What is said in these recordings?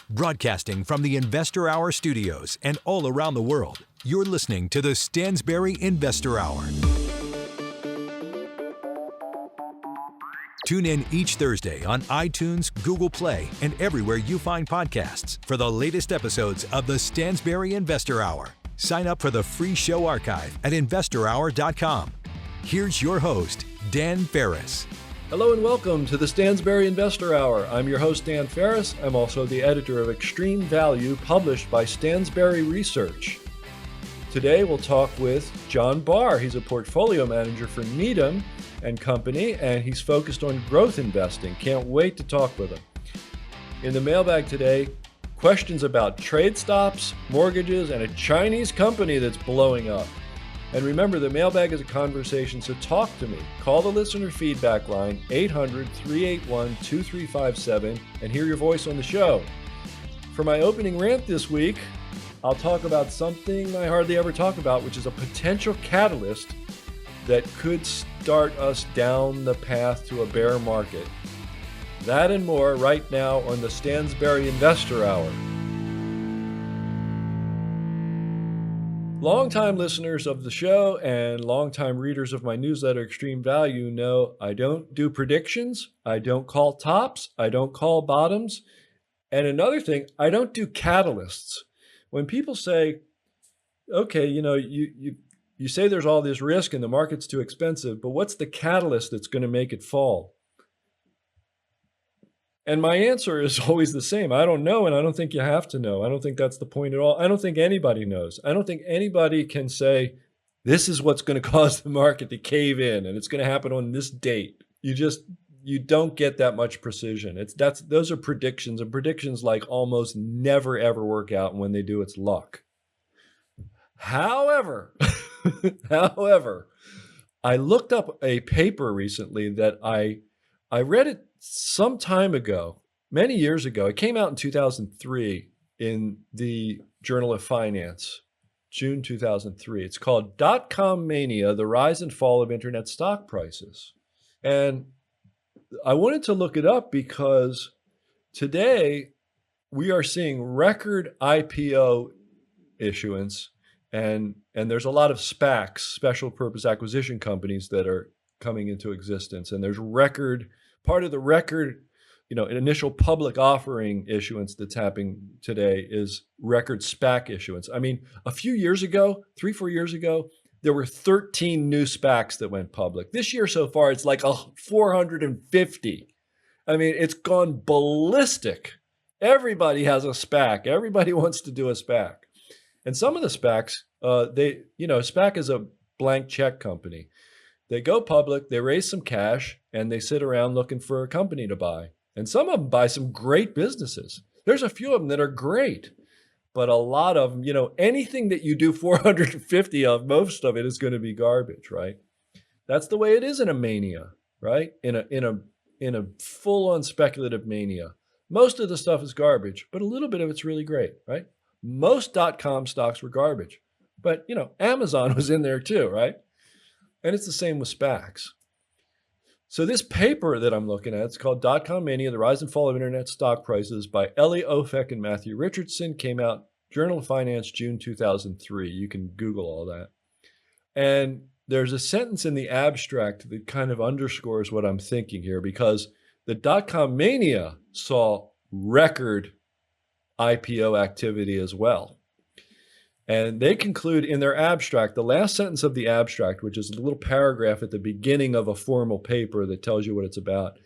Broadcasting from the Investor Hour studios and all around the world, you're listening to the Stansberry Investor Hour. Tune in each Thursday on iTunes, Google Play, and everywhere you find podcasts for the latest episodes of the Stansberry Investor Hour. Sign up for the free show archive at investorhour.com. Here's your host, Dan Ferris. Hello and welcome to the Stansberry Investor Hour. I'm your host, Dan Ferris. I'm also the editor of Extreme Value, published by Stansberry Research. Today we'll talk with John Barr. He's a portfolio manager for Needham and Company, and he's focused on growth investing. Can't wait to talk with him. In the mailbag today, questions about trade stops, mortgages, and a Chinese company that's blowing up. And remember, the mailbag is a conversation, so talk to me. Call the listener feedback line, 800-381-2357, and hear your voice on the show. For my opening rant this week, I'll talk about something I hardly ever talk about, which is a potential catalyst that could start us down the path to a bear market. That and more right now on the Stansberry Investor Hour. Longtime listeners of the show and longtime readers of my newsletter, Extreme Value, know I don't do predictions, I don't call tops, I don't call bottoms, and another thing, I don't do catalysts. When people say, okay, you say there's all this risk and the market's too expensive, but what's the catalyst that's going to make it fall? And my answer is always the same. I don't know, and I don't think you have to know. I don't think that's the point at all. I don't think anybody knows. I don't think anybody can say, this is what's going to cause the market to cave in, and it's going to happen on this date. You don't get that much precision. Those are predictions, and predictions like almost never ever work out, and when they do, it's luck. However, I looked up a paper recently that I read it some time ago, many years ago. It came out in 2003 in the Journal of Finance, June 2003. It's called .com Mania, The Rise and Fall of Internet Stock Prices. And I wanted to look it up because today we are seeing record IPO issuance, and there's a lot of SPACs, special purpose acquisition companies, that are coming into existence. And there's part of the record, initial public offering issuance that's happening today is record SPAC issuance. I mean, a few years ago, 3-4 years ago, there were 13 new SPACs that went public. This year so far, it's like 450. I mean, it's gone ballistic. Everybody has a SPAC. Everybody wants to do a SPAC. And some of the SPACs, SPAC is a blank check company. They go public, they raise some cash, and they sit around looking for a company to buy. And some of them buy some great businesses. There's a few of them that are great, but a lot of them, anything that you do 450 of, most of it is going to be garbage, right? That's the way it is in a mania, right? In a full-on speculative mania. Most of the stuff is garbage, but a little bit of it's really great, right? Most .com stocks were garbage, but Amazon was in there too, right? And it's the same with SPACs. So this paper that I'm looking at, it's called .com Mania, The Rise and Fall of Internet Stock Prices by Ellie Ofek and Matthew Richardson, came out Journal of Finance, June 2003. You can Google all that. And there's a sentence in the abstract that kind of underscores what I'm thinking here, because the .com Mania saw record IPO activity as well. And they conclude in their abstract, the last sentence of the abstract, which is a little paragraph at the beginning of a formal paper that tells you what it's about.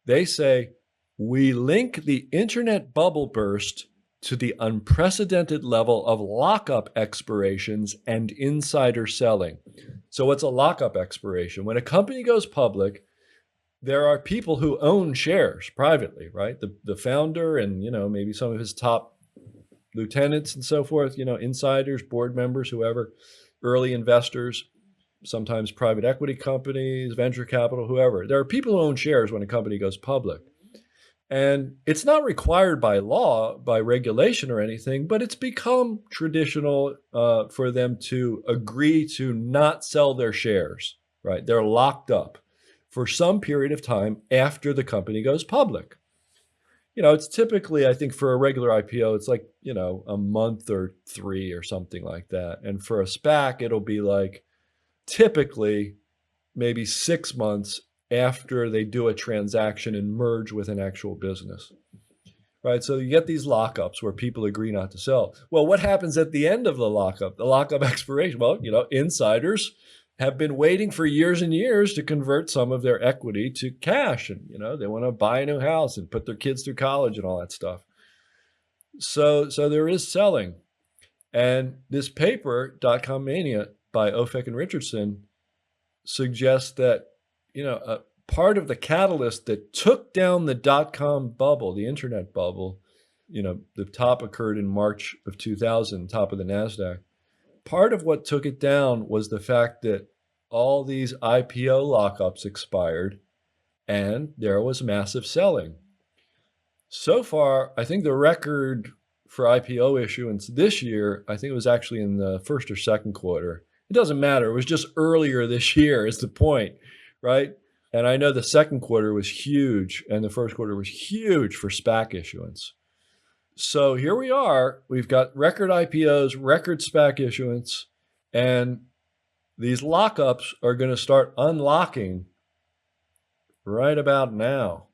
They say, we link the internet bubble burst to the unprecedented level of lockup expirations and insider selling. So what's a lockup expiration? When a company goes public, there are people who own shares privately, right? The founder and, maybe some of his top lieutenants and so forth, insiders, board members, whoever, early investors, sometimes private equity companies, venture capital, whoever. There are people who own shares when a company goes public. And it's not required by law, by regulation or anything, but it's become traditional for them to agree to not sell their shares, right? They're locked up for some period of time after the company goes public. It's typically, I think for a regular IPO, it's like, a month or 3 or something like that. And for a SPAC, it'll be like typically maybe 6 months after they do a transaction and merge with an actual business. Right. So you get these lockups where people agree not to sell. Well, what happens at the end of the lockup expiration? Well, insiders have been waiting for years and years to convert some of their equity to cash. And, they want to buy a new house and put their kids through college and all that stuff. So there is selling. And this paper, .com Mania by Ofek and Richardson, suggests that, part of the catalyst that took down the .com bubble, the internet bubble, the top occurred in March of 2000, top of the NASDAQ. Part of what took it down was the fact that all these IPO lockups expired and there was massive selling. So far, I think the record for IPO issuance this year, I think it was actually in the first or second quarter. It doesn't matter. It was just earlier this year is the point, right? And I know the second quarter was huge and the first quarter was huge for SPAC issuance. So here we are. We've got record IPOs, record SPAC issuance, and these lockups are going to start unlocking right about now.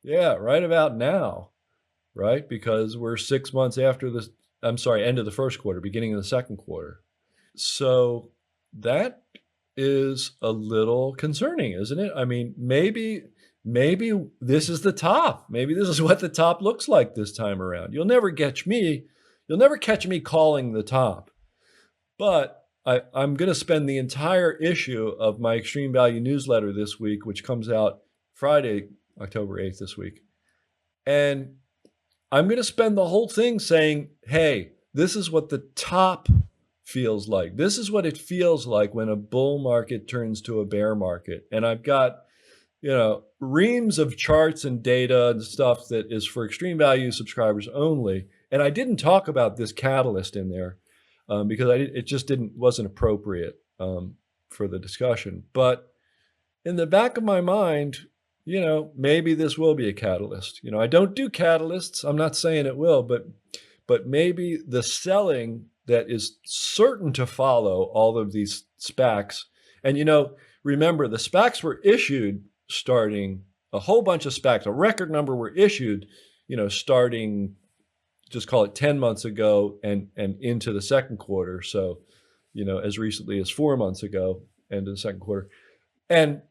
Yeah, right about now, right? Because we're 6 months after this, end of the first quarter, beginning of the second quarter. So that is a little concerning, isn't it? I mean, maybe this is the top. Maybe this is what the top looks like this time around. You'll never catch me calling the top. But I'm going to spend the entire issue of my Extreme Value newsletter this week, which comes out Friday, October 8th this week. And I'm going to spend the whole thing saying, hey, this is what the top feels like. This is what it feels like when a bull market turns to a bear market. And I've got, reams of charts and data and stuff that is for Extreme Value subscribers only. And I didn't talk about this catalyst in there because it just wasn't appropriate for the discussion. But in the back of my mind, maybe this will be a catalyst. I don't do catalysts. I'm not saying it will, but maybe the selling that is certain to follow all of these SPACs. And, remember, the SPACs were issued starting a whole bunch of SPACs, a record number were issued, starting, just call it 10 months ago and into the second quarter. So, as recently as 4 months ago, into the second quarter. And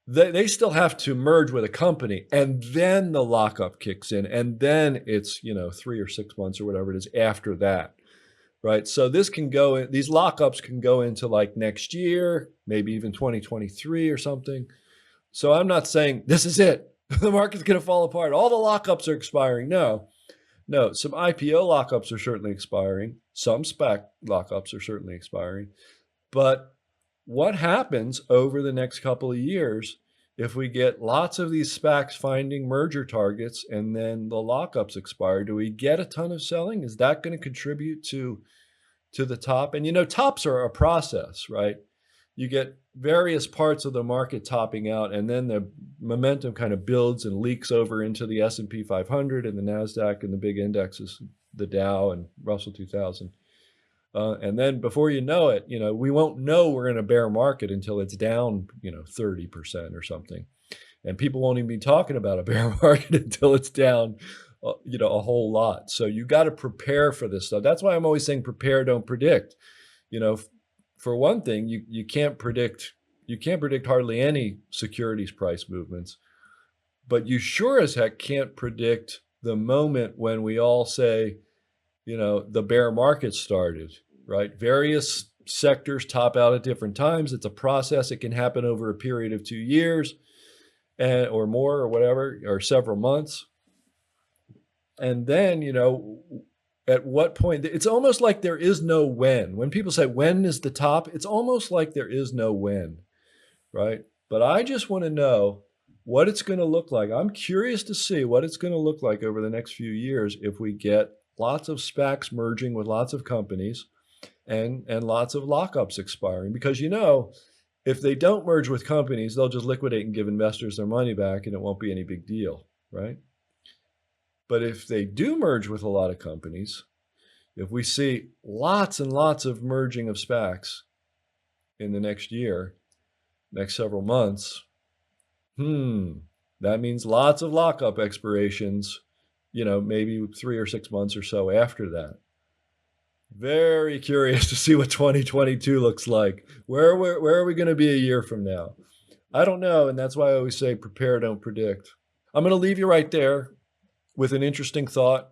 they still have to merge with a company, and then the lockup kicks in, and then it's 3 or 6 months or whatever it is after that, right? So these lockups can go into like next year, maybe even 2023 or something. So I'm not saying this is it. The market's going to fall apart. All the lockups are expiring. No, some IPO lockups are certainly expiring. Some SPAC lockups are certainly expiring, but what happens over the next couple of years if we get lots of these SPACs finding merger targets and then the lockups expire? Do we get a ton of selling? Is that going to contribute to the top? And tops are a process, right? You get various parts of the market topping out, and then the momentum kind of builds and leaks over into the S&P 500 and the NASDAQ and the big indexes, the Dow and Russell 2000. And then before you know it, we won't know we're in a bear market until it's down, 30% or something. And people won't even be talking about a bear market until it's down, a whole lot. So you got to prepare for this stuff. That's why I'm always saying prepare, don't predict. For one thing, you can't predict hardly any securities price movements, but you sure as heck can't predict the moment when we all say, the bear market started, right? Various sectors top out at different times. It's a process. It can happen over a period of 2 years or more or whatever, or several months. And then, at what point, it's almost like there is no when. When people say, when is the top? It's almost like there is no when, right? But I just want to know what it's going to look like. I'm curious to see what it's going to look like over the next few years if we get lots of SPACs merging with lots of companies and lots of lockups expiring. Because, if they don't merge with companies, they'll just liquidate and give investors their money back and it won't be any big deal. right? But if they do merge with a lot of companies, if we see lots and lots of merging of SPACs in the next year, next several months, that means lots of lockup expirations, maybe 3 or 6 months or so after that. Very curious to see what 2022 looks like. Where are we going to be a year from now? I don't know, and that's why I always say prepare, don't predict. I'm going to leave you right there with an interesting thought.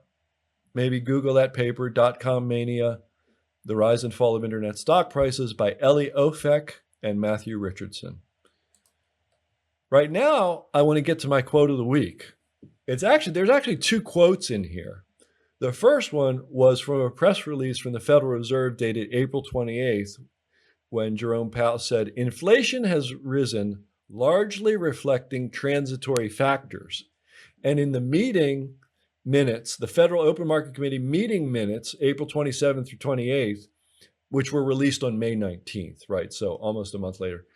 Maybe Google that paper, .com Mania, The Rise and Fall of Internet Stock Prices by Ellie Ofek and Matthew Richardson. Right now, I want to get to my quote of the week. There's actually 2 quotes in here. The first one was from a press release from the Federal Reserve dated April 28th, when Jerome Powell said, "Inflation has risen, largely reflecting transitory factors." And in the meeting minutes, the Federal Open Market Committee meeting minutes, April 27th through 28th, which were released on May 19th, right? So almost a month later,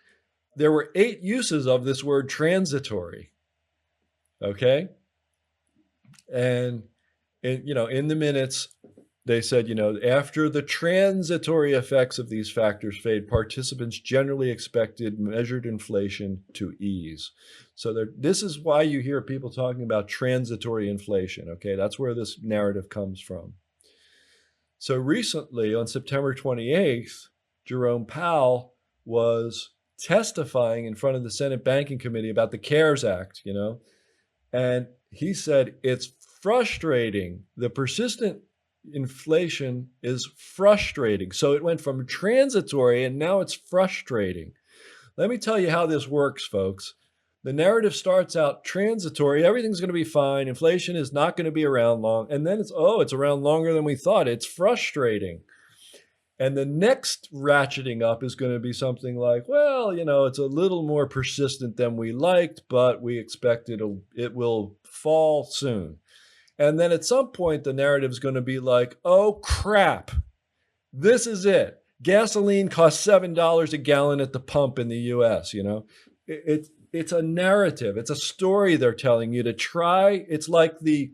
there were 8 uses of this word transitory. Okay? And in the minutes, they said, after the transitory effects of these factors fade, participants generally expected measured inflation to ease. So this is why you hear people talking about transitory inflation, okay? That's where this narrative comes from. So recently, on September 28th, Jerome Powell was testifying in front of the Senate Banking Committee about the CARES Act, and he said it's frustrating. The persistent inflation is frustrating. So it went from transitory and now it's frustrating. Let me tell you how this works, folks. The narrative starts out transitory. Everything's going to be fine. Inflation is not going to be around long. And then it's around longer than we thought. It's frustrating. And the next ratcheting up is going to be something like, it's a little more persistent than we liked, but we expect it will fall soon. And then at some point, the narrative is going to be like, oh, crap, this is it. Gasoline costs $7 a gallon at the pump in the US, It's a narrative. It's a story they're telling you to try. It's like the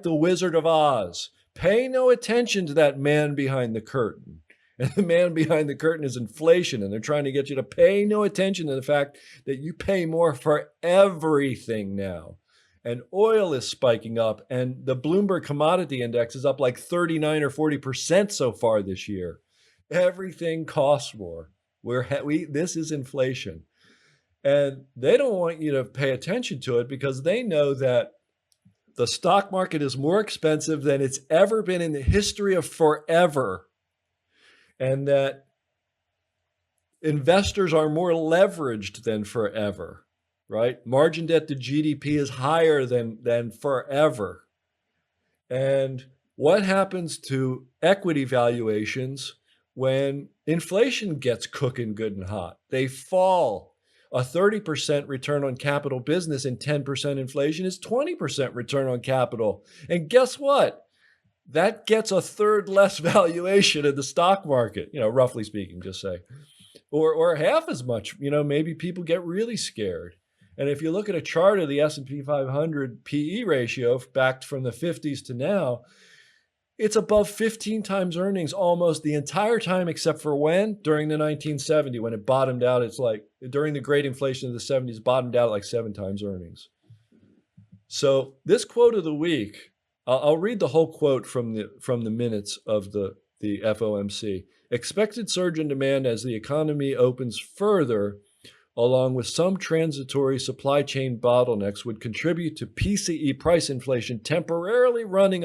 Wizard of Oz. Pay no attention to that man behind the curtain. And the man behind the curtain is inflation. And they're trying to get you to pay no attention to the fact that you pay more for everything now. And oil is spiking up. And the Bloomberg Commodity Index is up like 39 or 40% so far this year. Everything costs more. This is inflation. And they don't want you to pay attention to it because they know that the stock market is more expensive than it's ever been in the history of forever. And that investors are more leveraged than forever, right? Margin debt to GDP is higher than forever. And what happens to equity valuations when inflation gets cooking good and hot? They fall. A 30% return on capital business and 10% inflation is 20% return on capital. And guess what? That gets a third less valuation in the stock market, roughly speaking, just say, or half as much. Maybe people get really scared. And if you look at a chart of the S&P 500 PE ratio back from the 50s to now, it's above 15 times earnings almost the entire time, except for when? During the 1970s, when it bottomed out. It's like during the great inflation of the 70s, bottomed out like 7 times earnings. So this quote of the week, I'll read the whole quote from the minutes of the FOMC. Expected surge in demand as the economy opens further, along with some transitory supply chain bottlenecks, would contribute to PCE price inflation temporarily running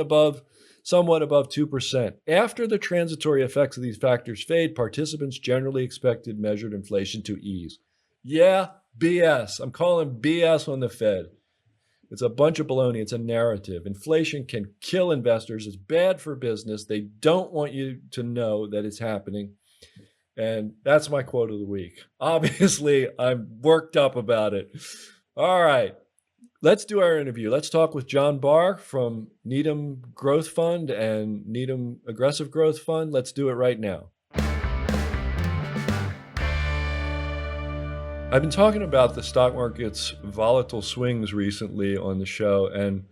somewhat above 2%. After the transitory effects of these factors fade, participants generally expected measured inflation to ease. Yeah, BS. I'm calling BS on the Fed. It's a bunch of baloney. It's a narrative. Inflation can kill investors. It's bad for business. They don't want you to know that it's happening. And that's my quote of the week. Obviously, I'm worked up about it. All right. Let's do our interview. Let's talk with John Barr from Needham Growth Fund and Needham Aggressive Growth Fund. Let's do it right now. I've been talking about the stock market's volatile swings recently on the show, and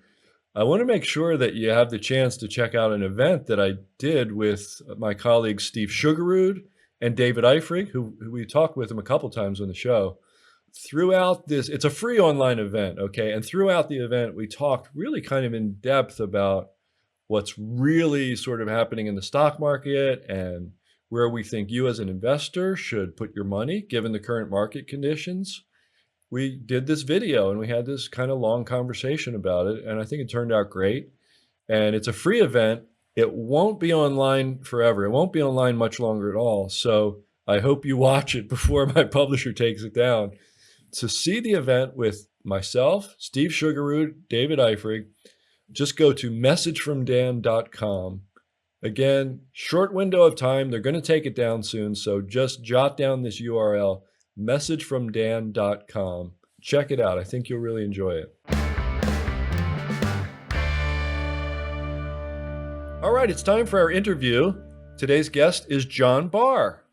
I want to make sure that you have the chance to check out an event that I did with my colleagues Steve Sugarud and David Eifrig, who we talked with him a couple times on the show. Throughout this, it's a free online event, okay? And throughout the event, we talked really kind of in depth about what's really sort of happening in the stock market and where we think you as an investor should put your money given the current market conditions. We did this video and we had this kind of long conversation about it, and I think it turned out great. And it's a free event. It won't be online forever. It won't be online much longer at all. So I hope you watch it before my publisher takes it down. To see the event with myself, Steve Sugarud, David Eifrig, just go to messagefromdan.com. Again, short window of time. They're going to take it down soon. So just jot down this URL, messagefromdan.com. Check it out. I think you'll really enjoy it. All right, it's time for our interview. Today's guest is John Barr.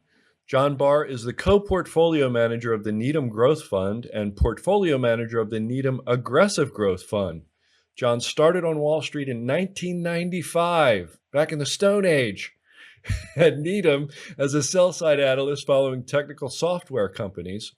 John Barr is the co-portfolio manager of the Needham Growth Fund and portfolio manager of the Needham Aggressive Growth Fund. John started on Wall Street in 1995, back in the Stone Age, at Needham as a sell-side analyst following technical software companies.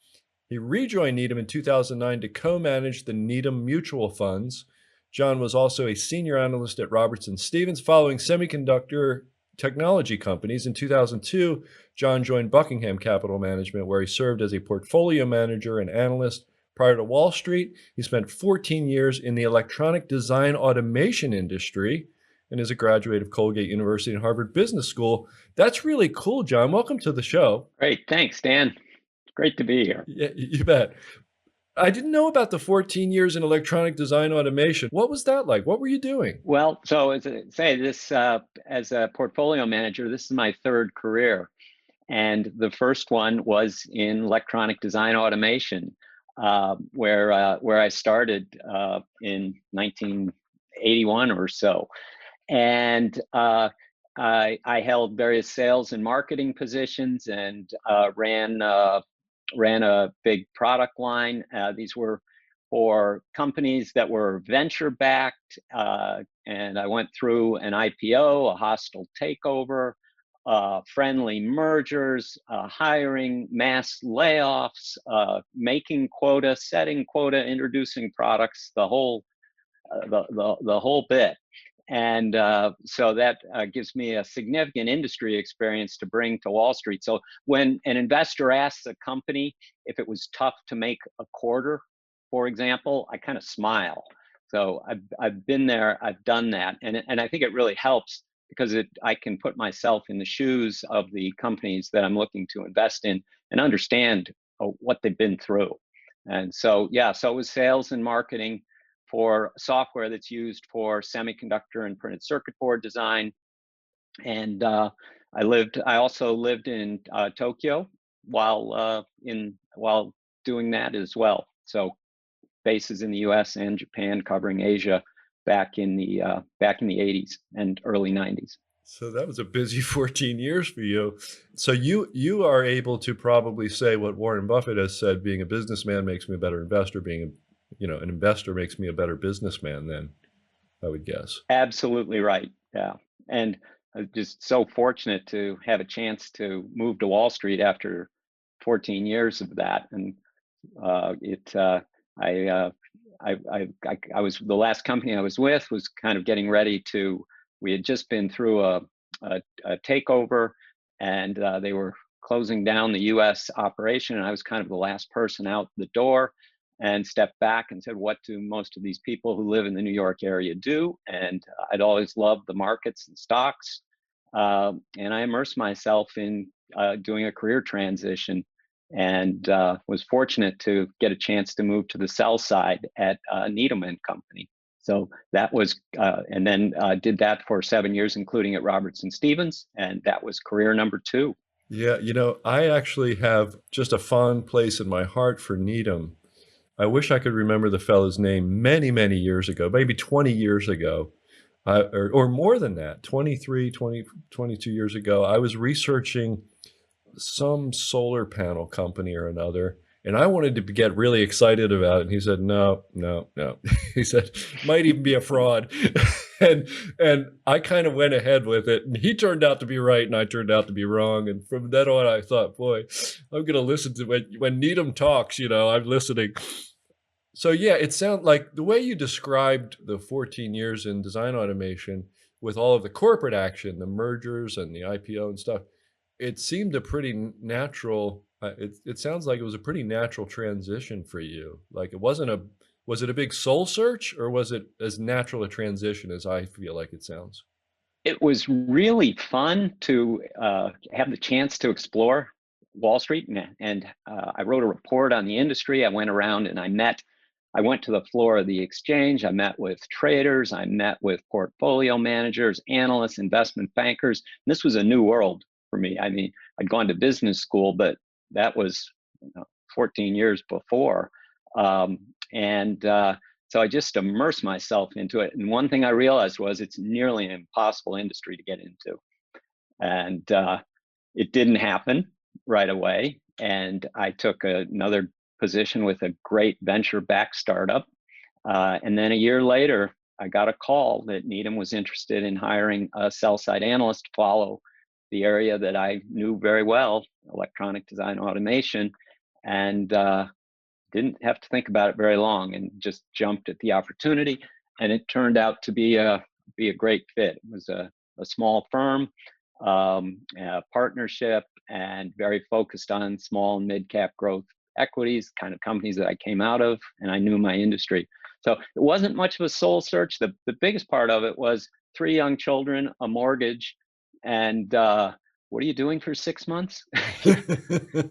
He rejoined Needham in 2009 to co-manage the Needham mutual funds. John was also a senior analyst at Robertson Stephens following semiconductor technology companies. In 2002, John joined Buckingham Capital Management, where he served as a portfolio manager and analyst. Prior to Wall Street, he spent 14 years in the electronic design automation industry and is a graduate of Colgate University and Harvard Business School. That's really cool, John. Welcome to the show. Great. Thanks, Dan. Great to be here. Yeah, you bet. I didn't know about the 14 years in electronic design automation. What was that like? What were you doing? Well, so as I say, this as a portfolio manager, this is my third career. And the first one was in electronic design automation, where I started in 1981 or so. And I held various sales and marketing positions and ran a big product line. These were for companies that were venture backed, and I went through an IPO, a hostile takeover, friendly mergers, hiring, mass layoffs, making quota, setting quota, introducing products, the whole bit. And so that gives me a significant industry experience to bring to Wall Street. So when an investor asks a company if it was tough to make a quarter, for example, I kind of smile. So I've been there, I've done that, and I think it really helps because I can put myself in the shoes of the companies that I'm looking to invest in and understand what they've been through. And so yeah, so it was sales and marketing for software that's used for semiconductor and printed circuit board design. And I also lived in Tokyo while doing that as well. So bases in the U.S. and Japan, covering Asia back in the 80s and early 90s. So that was a busy 14 years for you. So you are able to probably say what Warren Buffett has said: being a businessman makes me a better investor. Being an investor makes me a better businessman, then, I would guess. Absolutely right. Yeah. And I'm just so fortunate to have a chance to move to Wall Street after 14 years of that. And I was, the last company I was with was kind of getting ready to, we had just been through a takeover, and they were closing down the US operation, and I was kind of the last person out the door, and stepped back and said, what do most of these people who live in the New York area do? And I'd always loved the markets and stocks. And I immersed myself in doing a career transition, and was fortunate to get a chance to move to the sell side at Needham and Company. So that was, and then did that for 7 years, including at Robertson Stephens, and that was career number 2. Yeah, I actually have just a fond place in my heart for Needham. I wish I could remember the fellow's name many, many years ago, maybe 20 years ago, or more than that, 22 years ago. I was researching some solar panel company or another, And I wanted to get really excited about it. And he said, no, no, no. He said, might even be a fraud. And I kind of went ahead with it. And he turned out to be right, and I turned out to be wrong. And from then on, I thought, boy, I'm going to listen to when Needham talks, I'm listening. So yeah, it sounds like the way you described the 14 years in design automation with all of the corporate action, the mergers and the IPO and stuff, it seemed a pretty natural. It sounds like it was a pretty natural transition for you. Like was it a big soul search, or was it as natural a transition as I feel like it sounds? It was really fun to have the chance to explore Wall Street, and I wrote a report on the industry. I went around and I went to the floor of the exchange. I met with traders. I met with portfolio managers, analysts, investment bankers. And this was a new world for me. I mean, I'd gone to business school, but that was 14 years before. And so I just immersed myself into it. And one thing I realized was it's nearly an impossible industry to get into. And it didn't happen right away. And I took another position with a great venture-backed startup. And then a year later, I got a call that Needham was interested in hiring a sell-side analyst to follow the area that I knew very well, electronic design automation. And didn't have to think about it very long and just jumped at the opportunity. And it turned out to be a great fit. It was a small firm, a partnership, and very focused on small and mid-cap growth equities, kind of companies that I came out of, and I knew my industry. So it wasn't much of a soul search. The biggest part of it was 3 young children, a mortgage, and what are you doing for 6 months?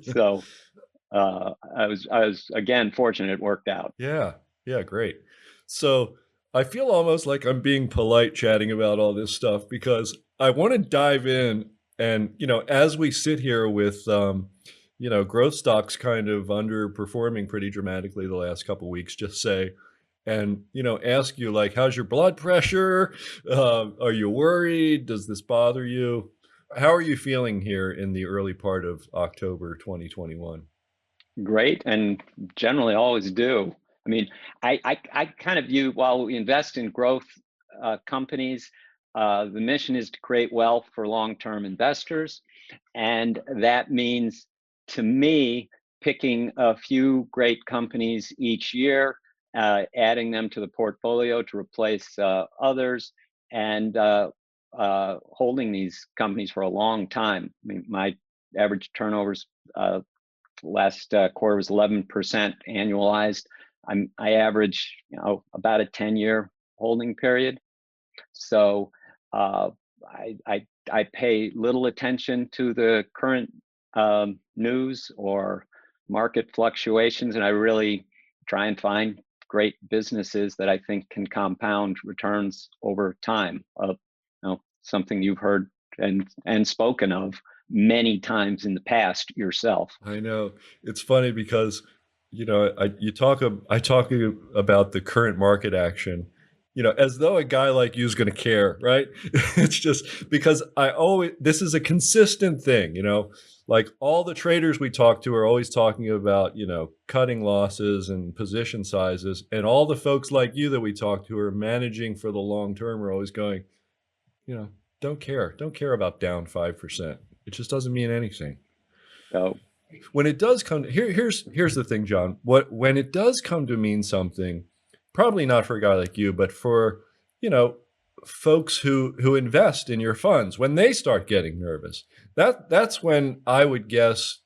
So I was again fortunate it worked out. Yeah. Yeah. Great. So I feel almost like I'm being polite chatting about all this stuff because I want to dive in and, as we sit here with, growth stocks kind of underperforming pretty dramatically the last couple of weeks, just say, and, ask you like, how's your blood pressure? Are you worried? Does this bother you? How are you feeling here in the early part of October 2021? Great, and generally always do. I mean, I kind of view, while we invest in growth companies, the mission is to create wealth for long-term investors. And that means, to me, picking a few great companies each year, adding them to the portfolio to replace others, and holding these companies for a long time. I mean, my average turnovers last quarter was 11% annualized. I average, about a 10-year holding period. So I pay little attention to the current news or market fluctuations, and I really try and find great businesses that I think can compound returns over time. Something you've heard and spoken of many times in the past yourself. I know. It's funny because, I talk about the current market action, as though a guy like you is going to care, right? It's just because this is a consistent thing, like all the traders we talk to are always talking about, cutting losses and position sizes. And all the folks like you that we talk to are managing for the long term are always going, don't care about down 5%. It just doesn't mean anything. So When it does come, here's the thing, John. When it does come to mean something, probably not for a guy like you, but for folks who invest in your funds, when they start getting nervous, that's when I would guess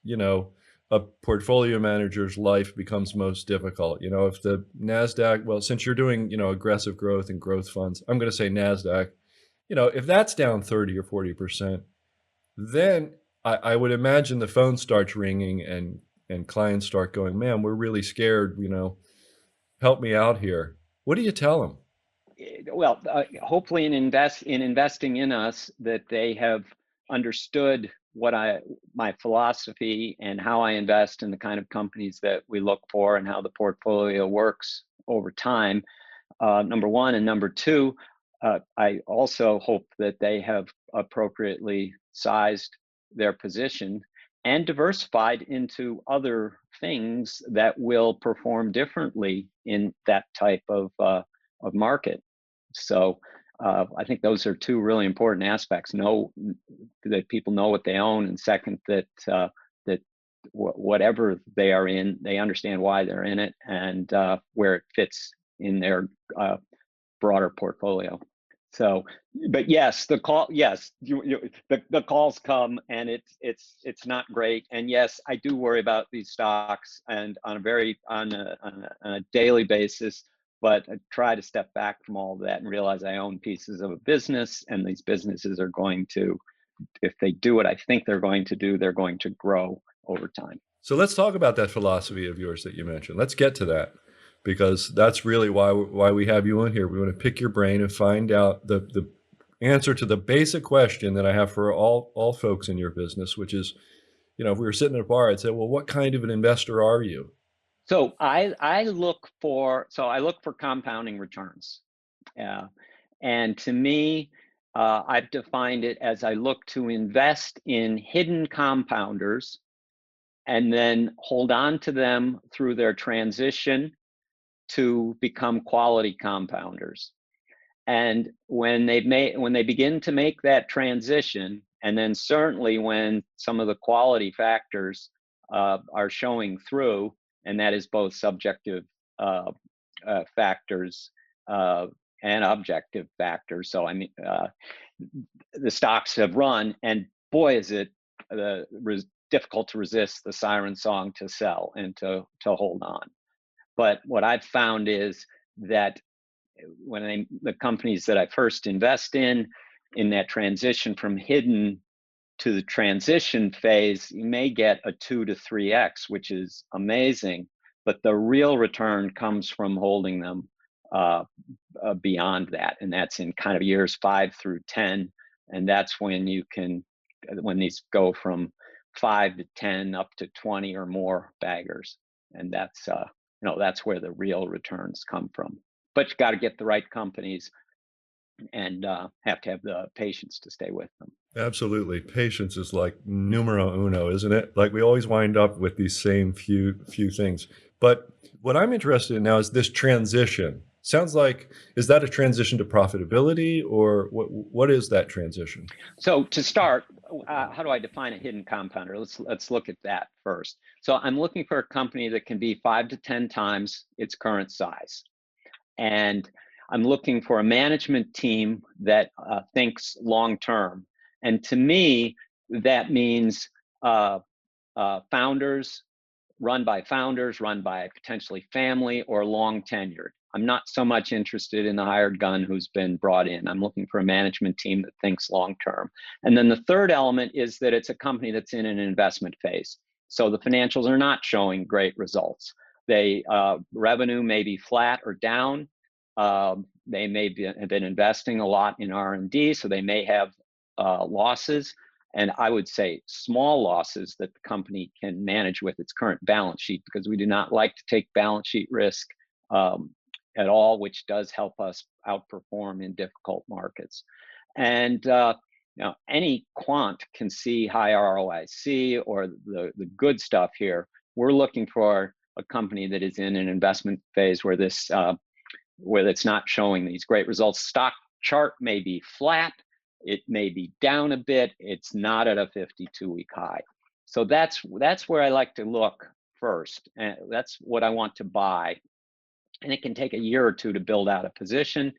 a portfolio manager's life becomes most difficult. If the Nasdaq, well, since you're doing aggressive growth and growth funds, I'm going to say Nasdaq. If that's down 30 or 40%, then I would imagine the phone starts ringing and clients start going, man, we're really scared, help me out here. What do you tell them? well, hopefully in investing in us, that they have understood my philosophy and how I invest in the kind of companies that we look for and how the portfolio works over time. Number one, and number two, I also hope that they have appropriately sized their position and diversified into other things that will perform differently in that type of market. So I think those are two really important aspects. Know that people know what they own, and second, that whatever they are in, they understand why they're in it and where it fits in their broader portfolio. So, but yes, the calls come, and it's not great. And yes, I do worry about these stocks, and on a daily basis. But I try to step back from all of that and realize I own pieces of a business, and these businesses are going to, if they do what I think they're going to do, they're going to grow over time. So let's talk about that philosophy of yours that you mentioned. Let's get to that, because that's really why we have you in here. We want to pick your brain and find out the answer to the basic question that I have for all folks in your business, which is, if we were sitting at a bar, I'd say, well, what kind of an investor are you? So I look for compounding returns, and to me, I've defined it as I look to invest in hidden compounders and then hold on to them through their transition to become quality compounders. And when they begin to make that transition, and then certainly when some of the quality factors are showing through, and that is both subjective factors and objective factors. So I mean, the stocks have run, and boy, is it difficult to resist the siren song to sell and to hold on. But what I've found is that when the companies that I first invest in that transition from hidden to the transition phase, you may get a 2 to 3x, which is amazing. But the real return comes from holding them beyond that, and that's in kind of years 5 through 10, and that's when these go from 5 to 10 up to 20 or more baggers, and that's that's where the real returns come from. But you got to get the right companies, and have to have the patience to stay with them. Absolutely. Patience is like numero uno, isn't it? Like we always wind up with these same few things. But what I'm interested in now is this transition. Sounds like, is that a transition to profitability, or what is that transition? So to start, how do I define a hidden compounder? Let's look at that first. So I'm looking for a company that can be 5 to 10 times its current size. And I'm looking for a management team that thinks long term. And to me, that means founders, run by potentially family or long tenured. I'm not so much interested in the hired gun who's been brought in. I'm looking for a management team that thinks long term. And then the third element is that it's a company that's in an investment phase. So the financials are not showing great results. Revenue may be flat or down. They may have been investing a lot in R&D, so they may have losses. And I would say small losses that the company can manage with its current balance sheet, because we do not like to take balance sheet risk at all, which does help us outperform in difficult markets. And any quant can see high ROIC or the good stuff here. We're looking for a company that is in an investment phase where it's not showing these great results. Stock chart may be flat, it may be down a bit, it's not at a 52-week high. So that's where I like to look first, and that's what I want to buy. And it can take a year or two to build out a position.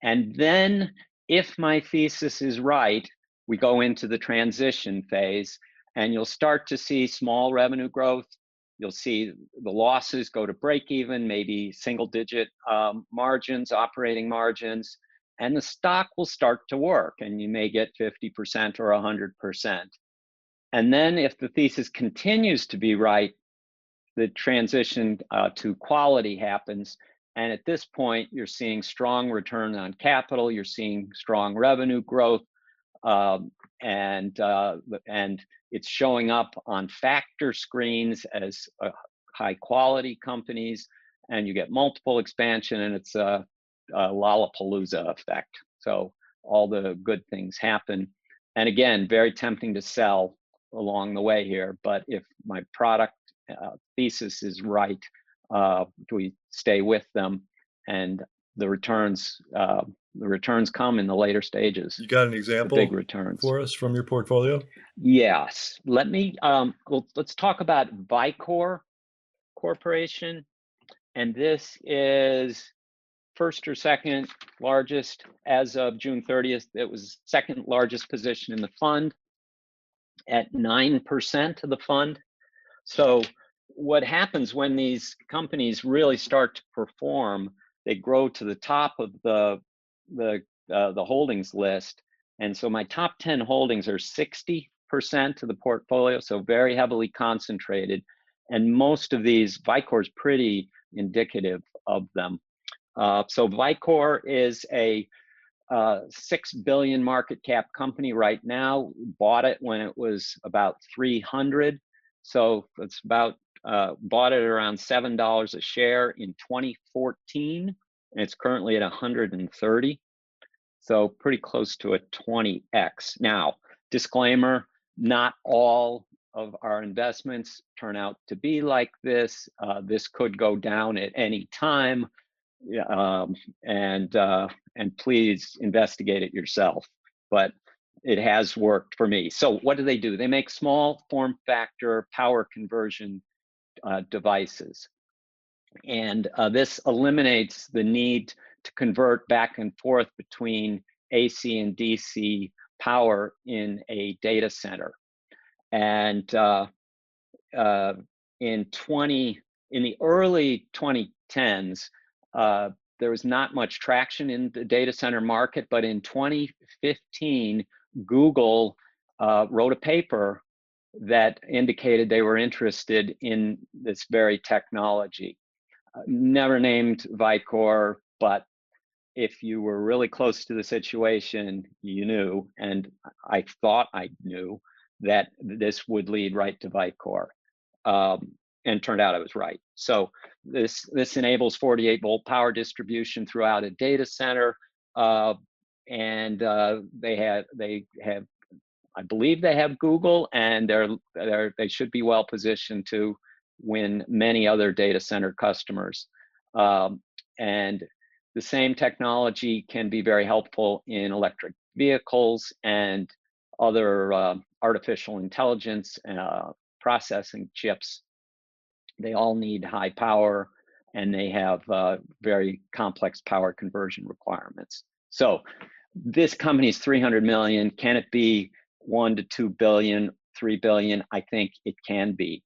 And then if my thesis is right, we go into the transition phase, and you'll start to see small revenue growth. You'll see the losses go to break even, maybe single-digit margins, operating margins, and the stock will start to work, and you may get 50% or 100%. And then if the thesis continues to be right, the transition to quality happens. And at this point, you're seeing strong return on capital, you're seeing strong revenue growth, and it's showing up on factor screens as high quality companies, and you get multiple expansion, and it's a Lollapalooza effect. So all the good things happen. And again, very tempting to sell along the way here. But if my product thesis is right, we stay with them, and the returns come in the later stages. You got an The example big returns for us from your portfolio? Yes. Let me let's talk about Vicor Corporation, and this is first or second largest as of June 30th. It was second largest position in the fund at 9% of the fund. So what happens when these companies really start to perform, they grow to the top of the holdings list. And so my top 10 holdings are 60% of the portfolio, so very heavily concentrated. And most of these, Vicor is pretty indicative of them. So Vicor is a 6 billion market cap company right now. Bought it when it was about 300. So it's about bought it around $7 a share in 2014, and it's currently at 130. So pretty close to a 20x. Now, disclaimer, not all of our investments turn out to be like this. This could go down at any time. And please investigate it yourself. But it has worked for me. So what do? They make small form factor power conversion devices. And this eliminates the need to convert back and forth between AC and DC power in a data center. And in the early 2010s, there was not much traction in the data center market, but in 2015, Google wrote a paper that indicated they were interested in this very technology. Never named Vicor, but if you were really close to the situation, you knew, and I thought I knew, that this would lead right to Vicor. And turned out I was right. So this enables 48-volt power distribution throughout a data center, and they have, I believe they have Google, and they should be well positioned to win many other data center customers. And the same technology can be very helpful in electric vehicles and other artificial intelligence processing chips. They all need high power, and they have very complex power conversion requirements. So this company is 300 million. Can it be 1 to 2 billion, 3 billion? I think it can be.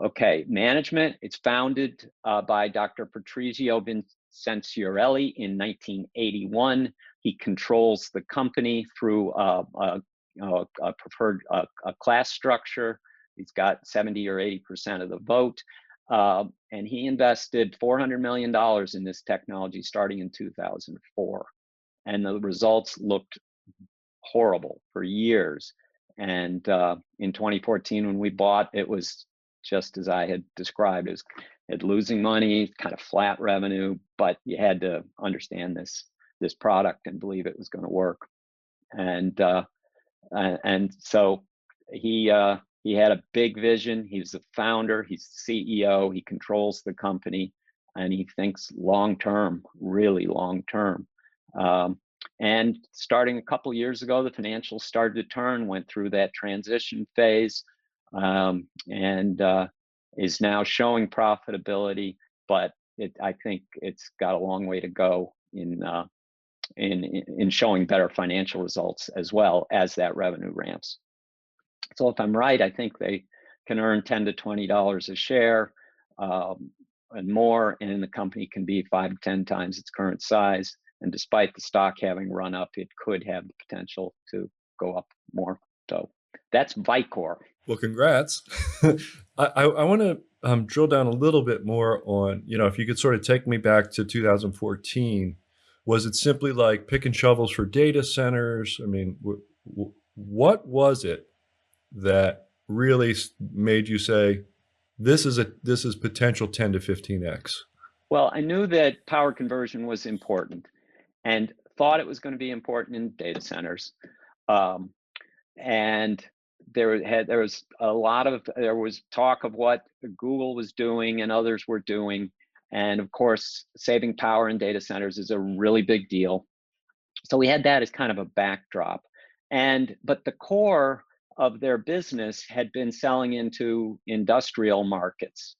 Okay, management. It's founded by Dr. Patrizio Vincentiorelli in 1981. He controls the company through a preferred class structure. He's got 70 or 80% of the vote. And he invested $400 million in this technology starting in 2004. And the results looked horrible for years. And in 2014, when we bought, it was just as I had described. It was losing money, kind of flat revenue, but you had to understand this product and believe it was going to work. And so he had a big vision. He's the founder, he's the CEO, he controls the company, and he thinks long-term, really long-term. And starting a couple years ago, the financials started to turn, went through that transition phase, and is now showing profitability, but I think it's got a long way to go in showing better financial results as well as that revenue ramps. So if I'm right, I think they can earn $10 to $20 a share and more, and the company can be 5 to 10 times its current size. And despite the stock having run up, it could have the potential to go up more. So that's Vicor. Well, congrats. I want to drill down a little bit more on, if you could sort of take me back to 2014. Was it simply like picking shovels for data centers? I mean, what was it that really made you say, this is potential 10 to 15x? Well, I knew that power conversion was important and thought it was going to be important in data centers. And there was talk of what Google was doing and others were doing, and of course, saving power in data centers is a really big deal. So we had that as kind of a backdrop, but the core of their business had been selling into industrial markets,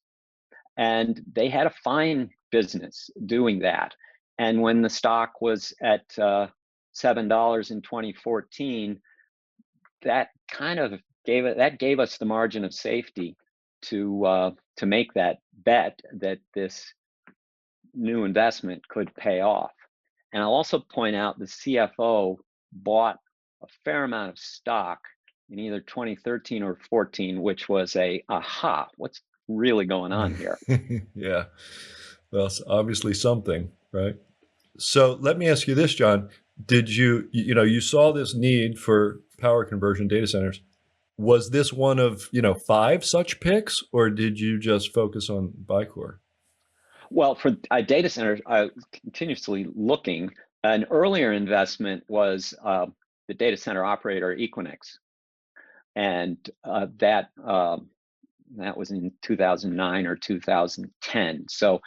and they had a fine business doing that. And when the stock was at $7 in 2014, that kind of gave us the margin of safety to make that bet that this new investment could pay off. And I'll also point out the CFO bought a fair amount of stock in either 2013 or 14, which was what's really going on here? Yeah. Well, it's obviously something, right? So let me ask you this, John. Did you saw this need for power conversion data centers. Was this one of, 5 such picks, or did you just focus on Vicor? Well, for data centers, I was continuously looking. An earlier investment was the data center operator Equinix, and that was in 2009 or 2010. So,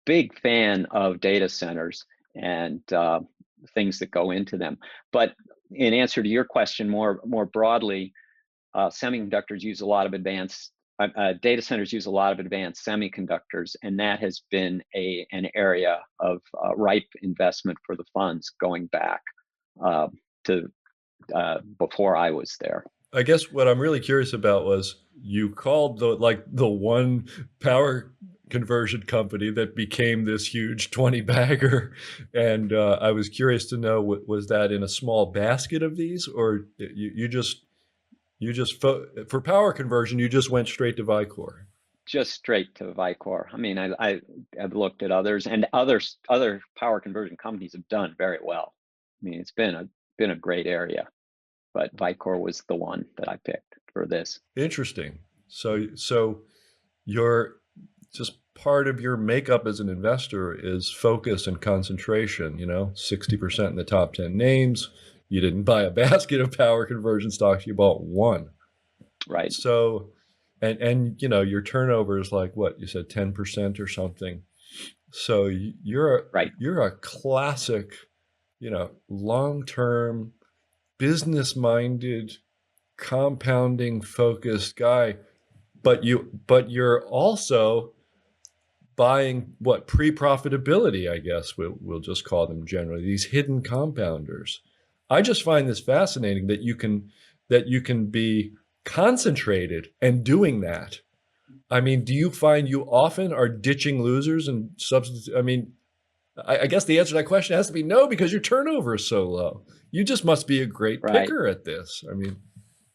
big fan of data centers and things that go into them. But in answer to your question, more broadly, semiconductors use a lot of advanced data centers use a lot of advanced semiconductors, and that has been an area of ripe investment for the funds going back to before I was there. I guess what I'm really curious about was you called the one power conversion company that became this huge 20 bagger, and I was curious to know, was that in a small basket of these, or you just for power conversion you just went straight to Vicor? Just straight to Vicor. I mean, I've looked at others, and other power conversion companies have done very well. I mean, it's been a great area, but Vicor was the one that I picked for this. Interesting. So you're just part of your makeup as an investor is focus and concentration, 60% in the top 10 names. You didn't buy a basket of power conversion stocks, you bought one. Right. So, and your turnover is like what you said, 10% or something. So you're a classic, long-term, business-minded, compounding focused guy, but you're also buying what pre-profitability, I guess we'll just call them generally, these hidden compounders. I just find this fascinating that you can be concentrated and doing that. I mean, do you find you often are ditching losers and substitute? I mean, I guess the answer to that question has to be no, because your turnover is so low. You just must be a great picker at this. I mean,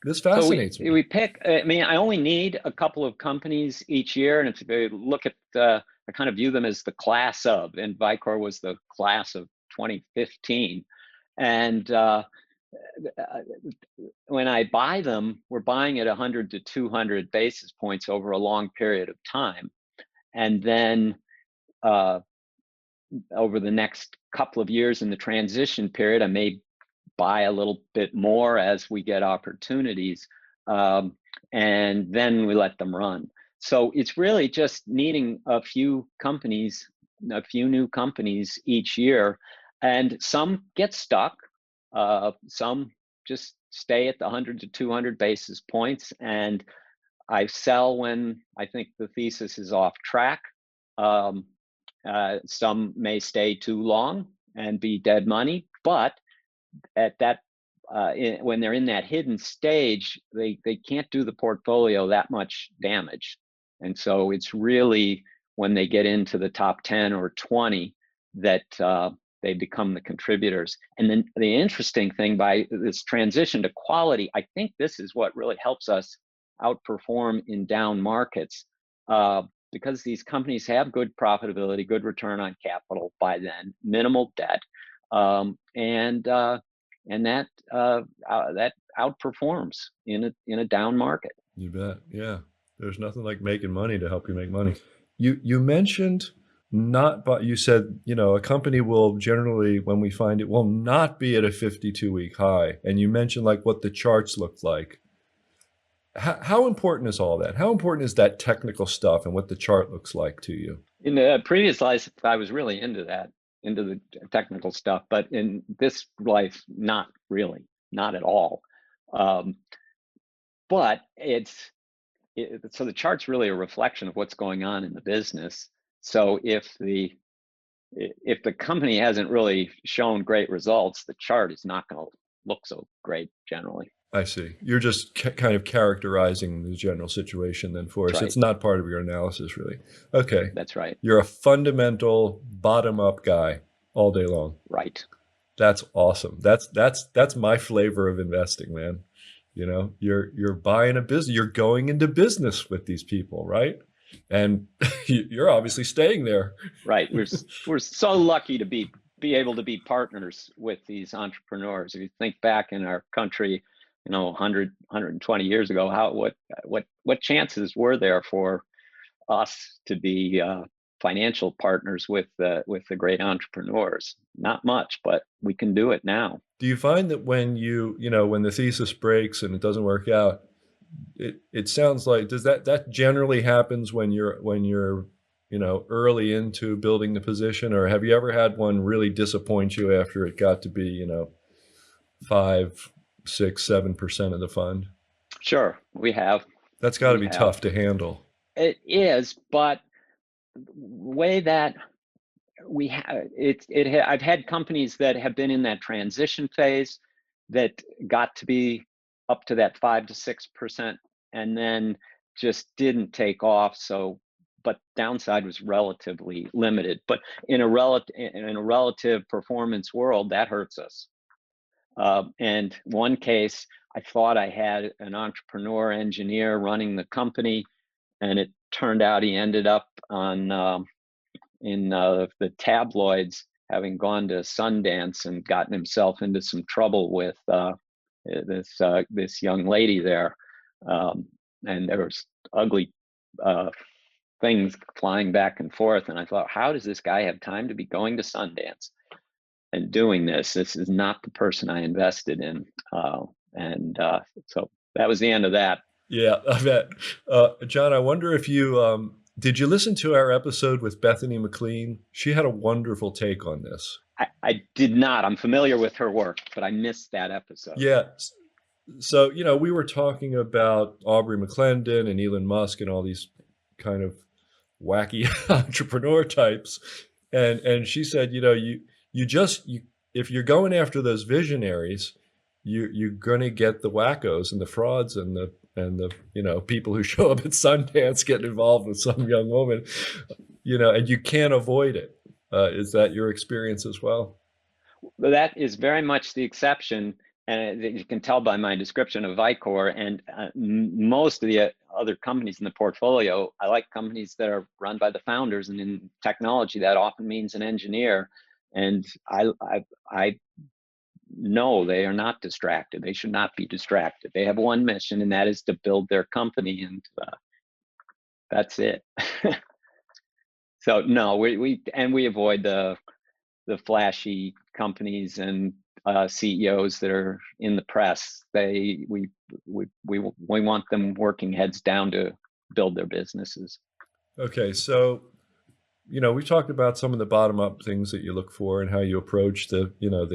this fascinates me. We pick. I mean, I only need a couple of companies each year, and if you look at, I kind of view them as the class of, and Vicor was the class of 2015. And when I buy them, we're buying at 100 to 200 basis points over a long period of time. And then over the next couple of years in the transition period, I may buy a little bit more as we get opportunities, and then we let them run. So it's really just needing a few new companies each year, and some get stuck. Some just stay at the 100 to 200 basis points, and I sell when I think the thesis is off track. Some may stay too long and be dead money, but at that when they're in that hidden stage, they can't do the portfolio that much damage. And so it's really when they get into the top 10 or 20 that they become the contributors. And then the interesting thing by this transition to quality, I think this is what really helps us outperform in down markets, because these companies have good profitability, good return on capital by then, minimal debt, and that outperforms in a down market. You bet. Yeah, there's nothing like making money to help you make money. You mentioned but you said, a company will generally, when we find it, will not be at a 52-week high. And you mentioned like what the charts look like. How important is all that? How important is that technical stuff and what the chart looks like to you? In the previous life, I was really into that, into the technical stuff, but in this life, not really, not at all. Um, but so the chart's really a reflection of what's going on in the business. So if the company hasn't really shown great results, the chart is not going to look so great generally. I see. You're just kind of characterizing the general situation then for That's us. right. It's not part of your analysis, really. Okay. That's right. You're a fundamental bottom-up guy all day long. Right. That's awesome. That's my flavor of investing, man. You know, you're buying a business, you're going into business with these people, right? And you're obviously staying there. Right. We're so lucky to be able to be partners with these entrepreneurs. If you think back in our country, 120 years ago, what chances were there for us to be financial partners with the great entrepreneurs? Not much, but we can do it now. Do you find that when when the thesis breaks and it doesn't work out, it sounds like, does that generally happens when you're early into building the position, or have you ever had one really disappoint you after it got to be 5, 6, 7% of the fund? Sure, we have. That's got to be tough to handle. It is, but the way that we have I've had companies that have been in that transition phase that got to be up to that 5 to 6% and then just didn't take off. So, but downside was relatively limited. But in a relative performance world, that hurts us. And one case, I thought I had an entrepreneur engineer running the company, and it turned out he ended up in the tabloids, having gone to Sundance and gotten himself into some trouble with this young lady there, and there was ugly things flying back and forth. And I thought, how does this guy have time to be going to Sundance and doing this? This is not the person I invested in. So that was the end of that. Yeah, I bet. John, I wonder if you did you listen to our episode with Bethany McLean? She had a wonderful take on this. I did not. I'm familiar with her work, but I missed that episode. Yeah. So, we were talking about Aubrey McClendon and Elon Musk and all these kind of wacky entrepreneur types. And she said, if you're going after those visionaries, you're going to get the wackos and the frauds and the people who show up at Sundance getting involved with some young woman, and you can't avoid it. Is that your experience as well? That is very much the exception, and you can tell by my description of Vicor and most of the other companies in the portfolio. I like companies that are run by the founders, and in technology, that often means an engineer. And I no, they are not distracted. They should not be distracted. They have one mission, and that is to build their company, and that's it. So no, we avoid the flashy companies and CEOs that are in the press. We want them working heads down to build their businesses. Okay, so we've talked about some of the bottom-up things that you look for and how you approach the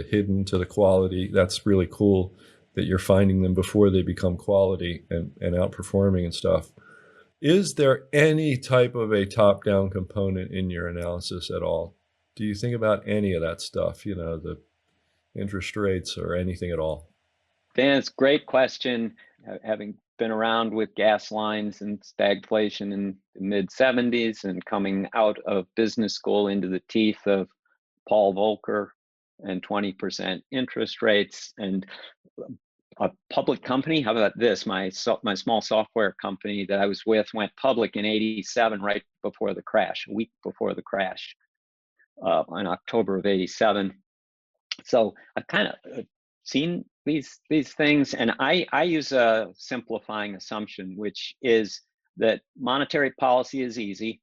hidden to the quality. That's really cool that you're finding them before they become quality and outperforming and stuff. Is there any type of a top-down component in your analysis at all? Do you think about any of that stuff, the interest rates or anything at all? Dan, it's a great question. Having been around with gas lines and stagflation in the mid-'70s and coming out of business school into the teeth of Paul Volcker and 20% interest rates and a public company. How about this? My small software company that I was with went public in '87, right before the crash, a week before the crash, in October of '87. So I've kind of seen these things, and I use a simplifying assumption, which is that monetary policy is easy,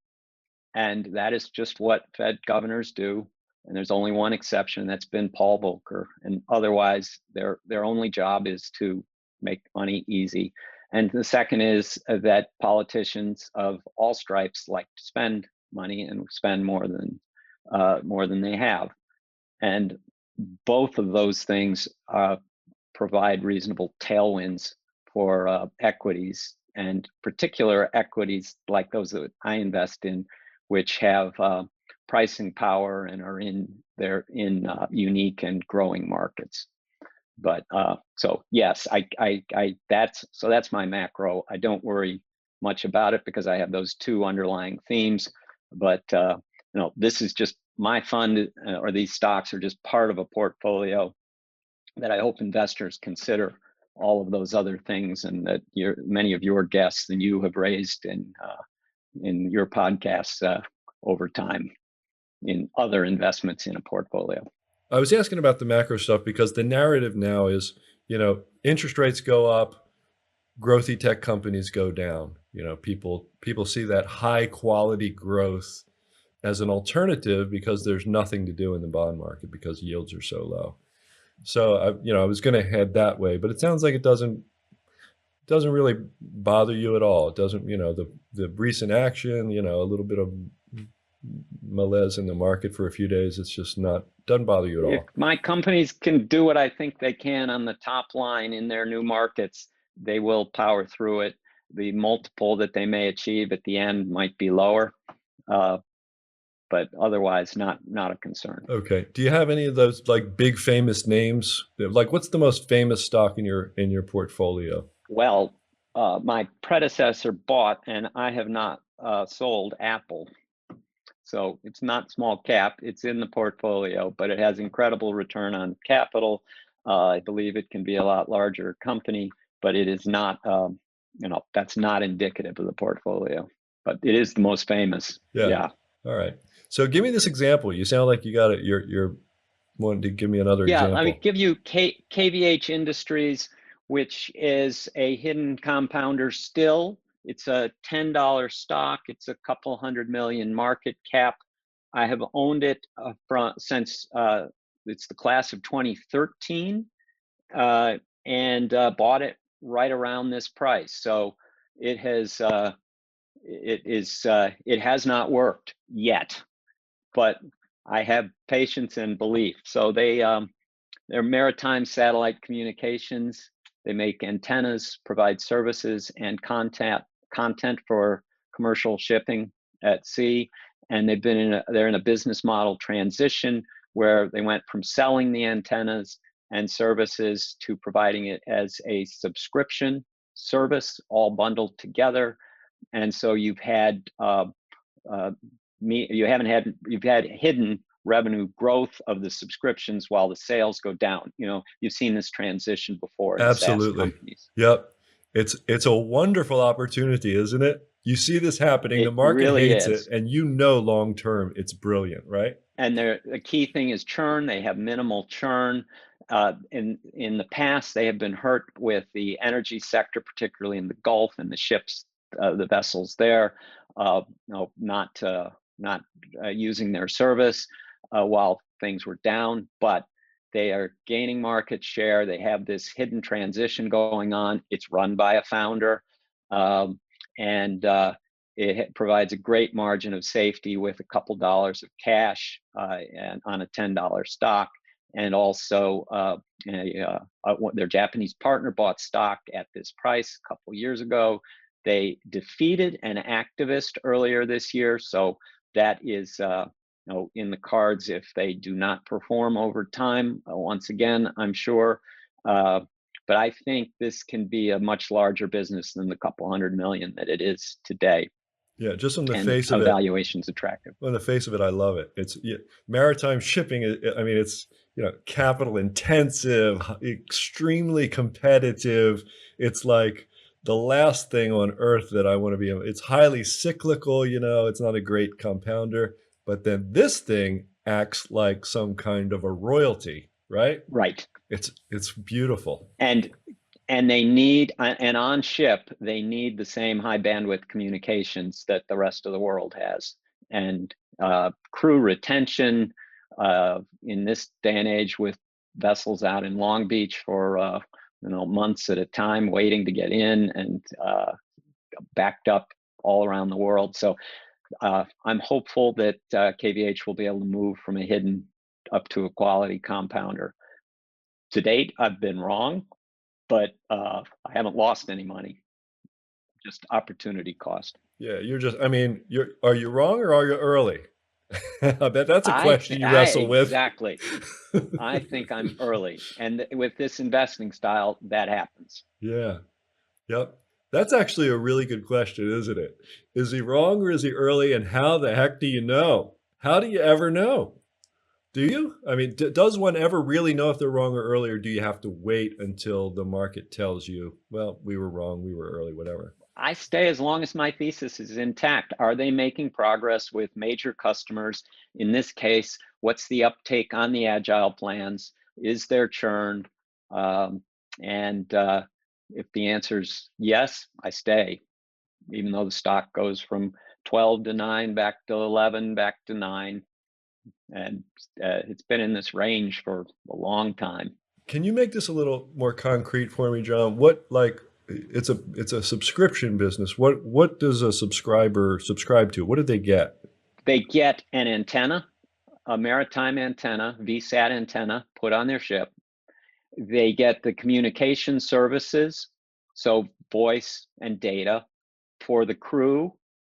and that is just what Fed governors do. And there's only one exception, that's been Paul Volcker. And otherwise, their only job is to make money easy. And the second is that politicians of all stripes like to spend money and spend more than they have. And both of those things provide reasonable tailwinds for equities, and particular equities like those that I invest in, which have pricing power and are in unique and growing markets. But so yes, that's my macro. I don't worry much about it because I have those two underlying themes. But this is just my fund, or these stocks are just part of a portfolio that I hope investors consider all of those other things, and that many of your guests and you have raised in your podcasts over time in other investments in a portfolio. I was asking about the macro stuff because the narrative now is, interest rates go up, growthy tech companies go down. People see that high quality growth as an alternative because there's nothing to do in the bond market because yields are so low. So I was going to head that way, but it sounds like it doesn't really bother you at all. It doesn't, the recent action, a little bit of malaise in the market for a few days. It's just doesn't bother you at all. If my companies can do what I think they can on the top line in their new markets, they will power through it. The multiple that they may achieve at the end might be lower, but otherwise not a concern. Okay. Do you have any of those like big famous names? Like, what's the most famous stock in your portfolio? Well, my predecessor bought, and I have not sold, Apple. So it's not small cap, it's in the portfolio, but it has incredible return on capital. I believe it can be a lot larger company, but it is not, that's not indicative of the portfolio, but it is the most famous. Yeah. All right. So give me this example. You sound like you got it. You're wanting to give me another example. Yeah, I mean, give you KVH Industries, which is a hidden compounder still. It's a $10 stock. It's a couple $100 million market cap. I have owned it since it's the class of 2013, and bought it right around this price. So it has it has not worked yet, but I have patience and belief. So they're maritime satellite communications. They make antennas, provide services and content for commercial shipping at sea. And they're in a business model transition where they went from selling the antennas and services to providing it as a subscription service, all bundled together. And so you've had hidden revenue growth of the subscriptions while the sales go down. You've seen this transition before in Absolutely. SaaS companies. Yep. It's a wonderful opportunity, isn't it? You see this happening, the market really hates is. it, and long term it's brilliant, right? And the key thing is churn. They have minimal churn. In the past, they have been hurt with the energy sector, particularly in the Gulf and the ships, the vessels there, not using their service while things were down. But they are gaining market share. They have this hidden transition going on. It's run by a founder, and it provides a great margin of safety with a couple dollars of cash and on a $10 stock. And also their Japanese partner bought stock at this price a couple years ago. They defeated an activist earlier this year. So that is in the cards if they do not perform over time. Once again, I'm sure. But I think this can be a much larger business than the couple $100 million that it is today. Yeah, just on the face of it, valuation's attractive. On the face of it, I love it. It's maritime shipping. I mean, it's capital intensive, extremely competitive. It's like the last thing on earth that I want to be in. It's highly cyclical. It's not a great compounder, but then this thing acts like some kind of a royalty, right? Right. It's beautiful. And they need, and on ship, they need the same high bandwidth communications that the rest of the world has. And crew retention in this day and age with vessels out in Long Beach for months at a time waiting to get in, and backed up all around the world. So I'm hopeful that KVH will be able to move from a hidden up to a quality compounder. To date, I've been wrong, but I haven't lost any money, just opportunity cost. Yeah, are you wrong or are you early? I bet that's a question you wrestle with. Exactly. I think I'm early, and with this investing style, that happens. Yeah. Yep. That's actually a really good question, isn't it? Is he wrong or is he early? And how the heck do you know? How do you ever know? Do you? I mean, does one ever really know if they're wrong or early, or do you have to wait until the market tells you, well, we were wrong, we were early, whatever? I stay as long as my thesis is intact. Are they making progress with major customers? In this case, what's the uptake on the agile plans? Is there churn? And if the answer is yes, I stay, even though the stock goes from 12 to 9, back to 11, back to 9. And it's been in this range for a long time. Can you make this a little more concrete for me, John? What, like, it's a subscription business. What does a subscriber subscribe to? What do they get? They get an antenna, a maritime antenna, VSAT antenna, put on their ship. They get the communication services, so voice and data for the crew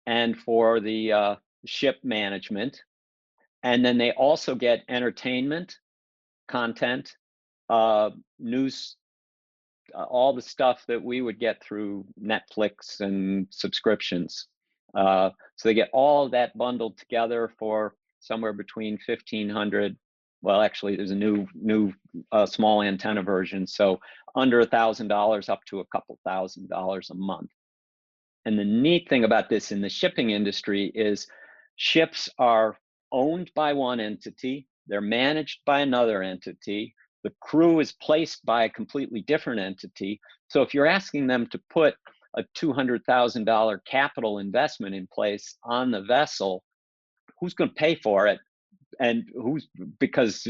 and for the ship management. And then they also get entertainment, content, news, all the stuff that we would get through Netflix and subscriptions. So they get all of that bundled together for somewhere between 1,500. Well, actually, there's a new small antenna version, so under $1,000 up to a couple $1,000s a month. And the neat thing about this in the shipping industry is ships are owned by one entity, they're managed by another entity, the crew is placed by a completely different entity. So if you're asking them to put a $200,000 capital investment in place on the vessel, who's going to pay for it? And because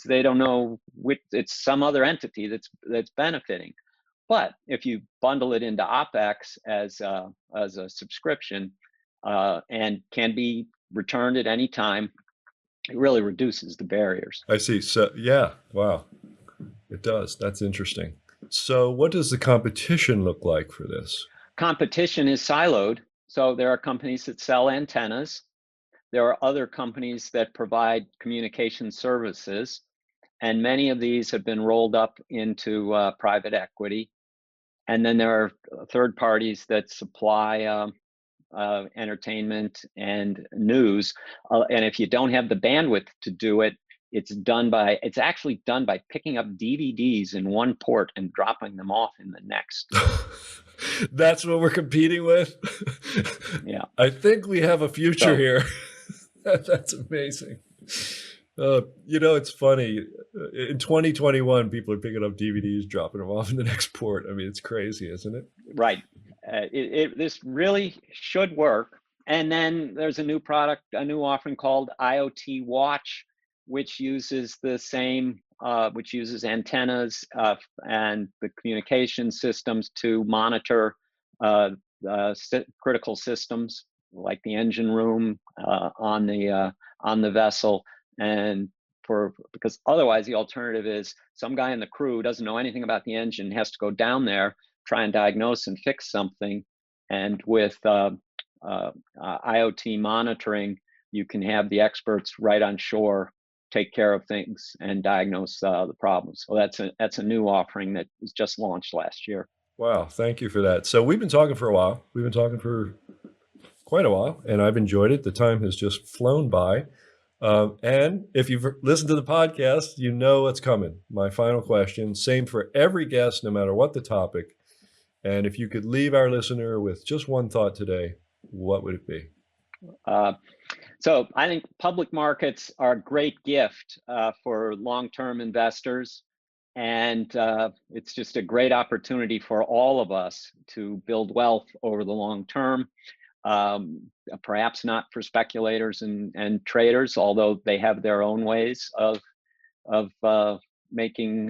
they don't know which, it's some other entity that's benefiting. But if you bundle it into OpEx as a subscription and can be returned at any time, it really reduces the barriers. I see. So, yeah, wow, it does. That's interesting. So what does the competition look like for this? Competition is siloed. So there are companies that sell antennas. There are other companies that provide communication services. And many of these have been rolled up into private equity. And then there are third parties that supply entertainment and news. And if you don't have the bandwidth to do it, it's actually done by picking up DVDs in one port and dropping them off in the next. That's what we're competing with? Yeah. I think we have a future here. That's amazing. It's funny. In 2021, people are picking up DVDs, dropping them off in the next port. I mean, it's crazy, isn't it? Right. This really should work. And then there's a new product, a new offering called Iot Watch, which uses the same, which uses antennas and the communication systems to monitor critical systems like the engine room on the vessel. And because otherwise the alternative is some guy in the crew doesn't know anything about the engine, has to go down there, try and diagnose and fix something. And with IoT monitoring, you can have the experts right on shore take care of things and diagnose the problems. So that's a new offering that was just launched last year. Wow, thank you for that. So we've been talking for a while. We've been talking for quite a while, and I've enjoyed it. The time has just flown by. And if you've listened to the podcast, you know what's coming. My final question, same for every guest, no matter what the topic. And if you could leave our listener with just one thought today, what would it be? So I think public markets are a great gift for long-term investors. And it's just a great opportunity for all of us to build wealth over the long term. Perhaps not for speculators and traders, although they have their own ways of making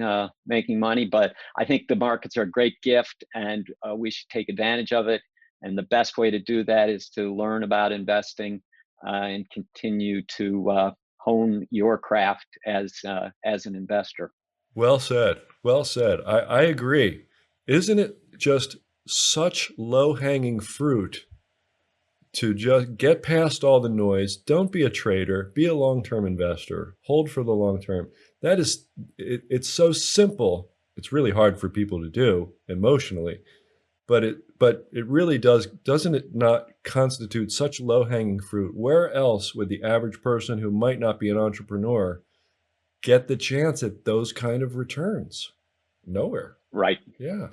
money. But I think the markets are a great gift, and we should take advantage of it. And the best way to do that is to learn about investing and continue to hone your craft as an investor. Well said. Well said. I agree. Isn't it just such low-hanging fruit to just get past all the noise? Don't be a trader. Be a long-term investor. Hold for the long term. That is, it's so simple. It's really hard for people to do emotionally, but it really doesn't it not constitute such low-hanging fruit? Where else would the average person who might not be an entrepreneur get the chance at those kind of returns? Nowhere. Right. Yeah.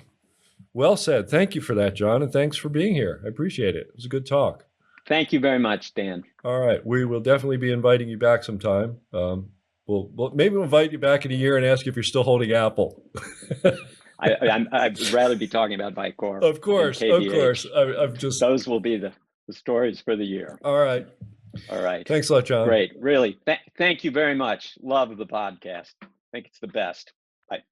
Well said. Thank you for that, John, and thanks for being here. I appreciate it. It was a good talk. Thank you very much, Dan. All right. We will definitely be inviting you back sometime. Maybe we'll invite you back in a year and ask you if you're still holding Apple. I'd rather be talking about Vicor. Of course. I'm just. Those will be the stories for the year. All right. All right. Thanks a lot, John. Great. Really. Thank you very much. Love the podcast. I think it's the best. Bye.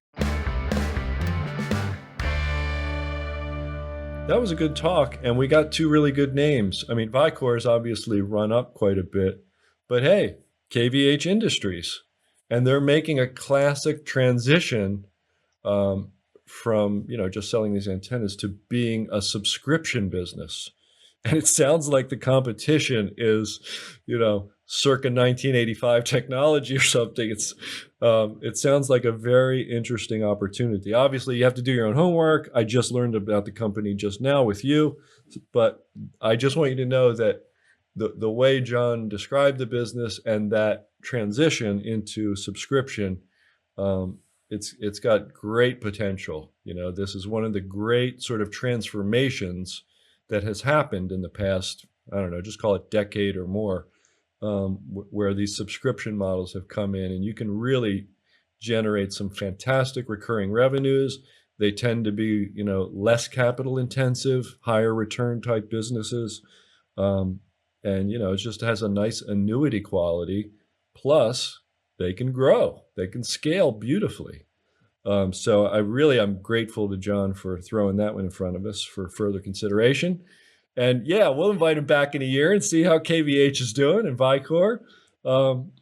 That was a good talk, and we got two really good names. I mean, Vicor has obviously run up quite a bit, but hey, KVH Industries, and they're making a classic transition from just selling these antennas to being a subscription business. And it sounds like the competition is, circa 1985 technology or something. It sounds like a very interesting opportunity. Obviously, you have to do your own homework. I just learned about the company just now with you, but I just want you to know that the way John described the business and that transition into subscription, it's got great potential. This is one of the great sort of transformations that has happened in the past, I don't know, just call it decade or more, where these subscription models have come in, and you can really generate some fantastic recurring revenues. They tend to be, less capital intensive, higher return type businesses. And, it just has a nice annuity quality. Plus, they can grow. They can scale beautifully. So I'm grateful to John for throwing that one in front of us for further consideration. And yeah, we'll invite him back in a year and see how KVH is doing and Vicor. And,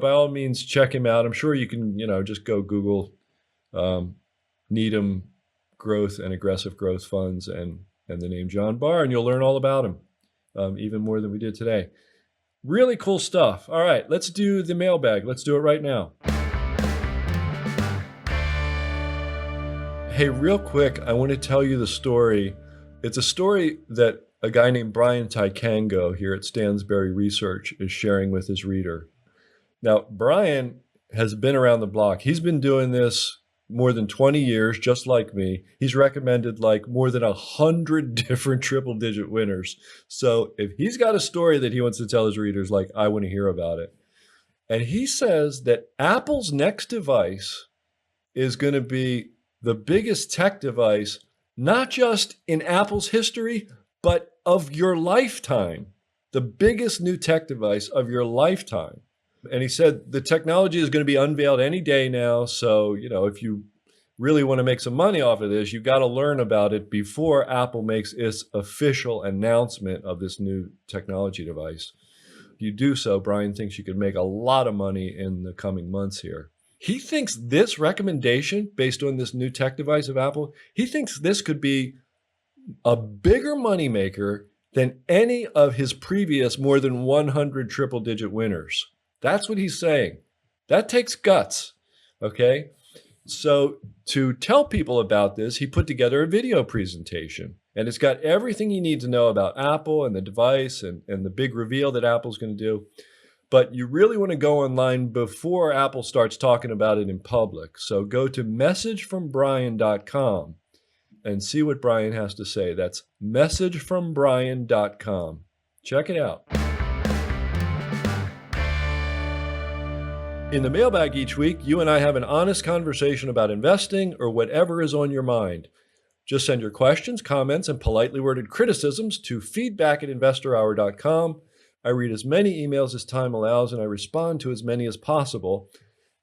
by all means, check him out. I'm sure you can, just go Google Needham Growth and Aggressive Growth Funds and the name John Barr, and you'll learn all about him, even more than we did today. Really cool stuff. All right, let's do the mailbag. Let's do it right now. Hey, real quick, I want to tell you the story. It's a story that a guy named Brian Tykango here at Stansberry Research is sharing with his reader. Now, Brian has been around the block. He's been doing this more than 20 years, just like me. He's recommended more than 100 different triple-digit winners. So if he's got a story that he wants to tell his readers, I want to hear about it. And he says that Apple's next device is going to be the biggest tech device, not just in Apple's history, but of your lifetime. The biggest new tech device of your lifetime. And he said the technology is going to be unveiled any day now. So, if you really want to make some money off of this, you've got to learn about it before Apple makes its official announcement of this new technology device. If you do so, Brian thinks you could make a lot of money in the coming months here. He thinks this recommendation, based on this new tech device of Apple, he thinks this could be a bigger moneymaker than any of his previous more than 100 triple-digit winners. That's what he's saying. That takes guts, okay? So to tell people about this, he put together a video presentation, and it's got everything you need to know about Apple and the device and the big reveal that Apple's going to do. But you really want to go online before Apple starts talking about it in public. So go to messagefrombrian.com and see what Brian has to say. That's messagefrombrian.com. Check it out. In the mailbag each week, you and I have an honest conversation about investing or whatever is on your mind. Just send your questions, comments, and politely worded criticisms to feedback@investorhour.com. I read as many emails as time allows, and I respond to as many as possible.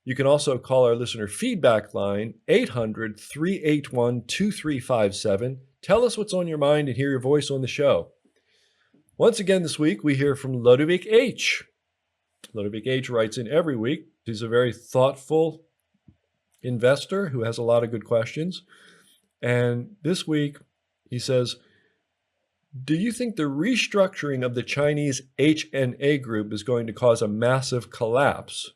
You can also call our listener feedback line, 800-381-2357. Tell us what's on your mind and hear your voice on the show. Once again this week, we hear from Ludovic H. Ludovic H. writes in every week. He's a very thoughtful investor who has a lot of good questions. And this week, he says, do you think the restructuring of the Chinese HNA group is going to cause a massive collapse?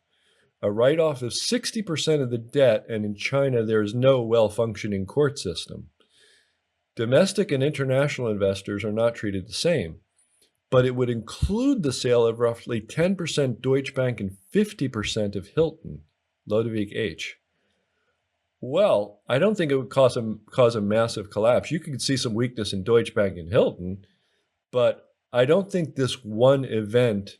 A write-off of 60% of the debt, and in China, there is no well-functioning court system. Domestic and international investors are not treated the same, but it would include the sale of roughly 10% Deutsche Bank and 50% of Hilton. Ludovic H. Well, I don't think it would cause a massive collapse. You could see some weakness in Deutsche Bank and Hilton, but I don't think this one event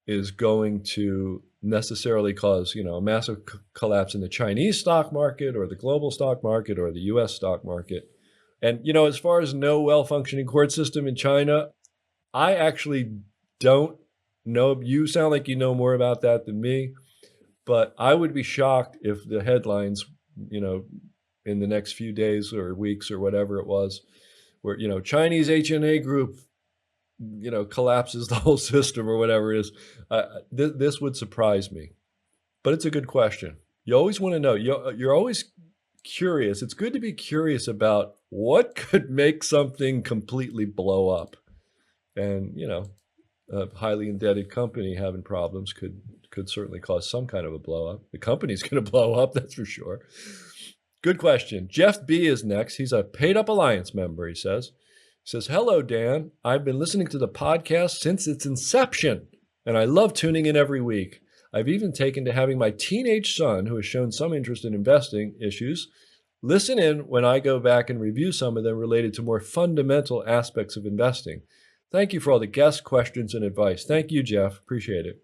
is going to necessarily cause, a massive collapse in the Chinese stock market or the global stock market or the US stock market. And, as far as no well-functioning court system in China, I actually don't know. You sound like you know more about that than me, but I would be shocked if the headlines, in the next few days or weeks or whatever it was, where, Chinese HNA group, collapses the whole system or whatever it is. This would surprise me, but it's a good question. You always want to know. You're always curious. It's good to be curious about what could make something completely blow up. And, a highly indebted company having problems could certainly cause some kind of a blow up. The company's going to blow up, that's for sure. Good question. Jeff B is next. He's a Paid Up Alliance member, he says. He says, hello, Dan. I've been listening to the podcast since its inception, and I love tuning in every week. I've even taken to having my teenage son, who has shown some interest in investing issues, listen in when I go back and review some of them related to more fundamental aspects of investing. Thank you for all the guest questions and advice. Thank you, Jeff. Appreciate it.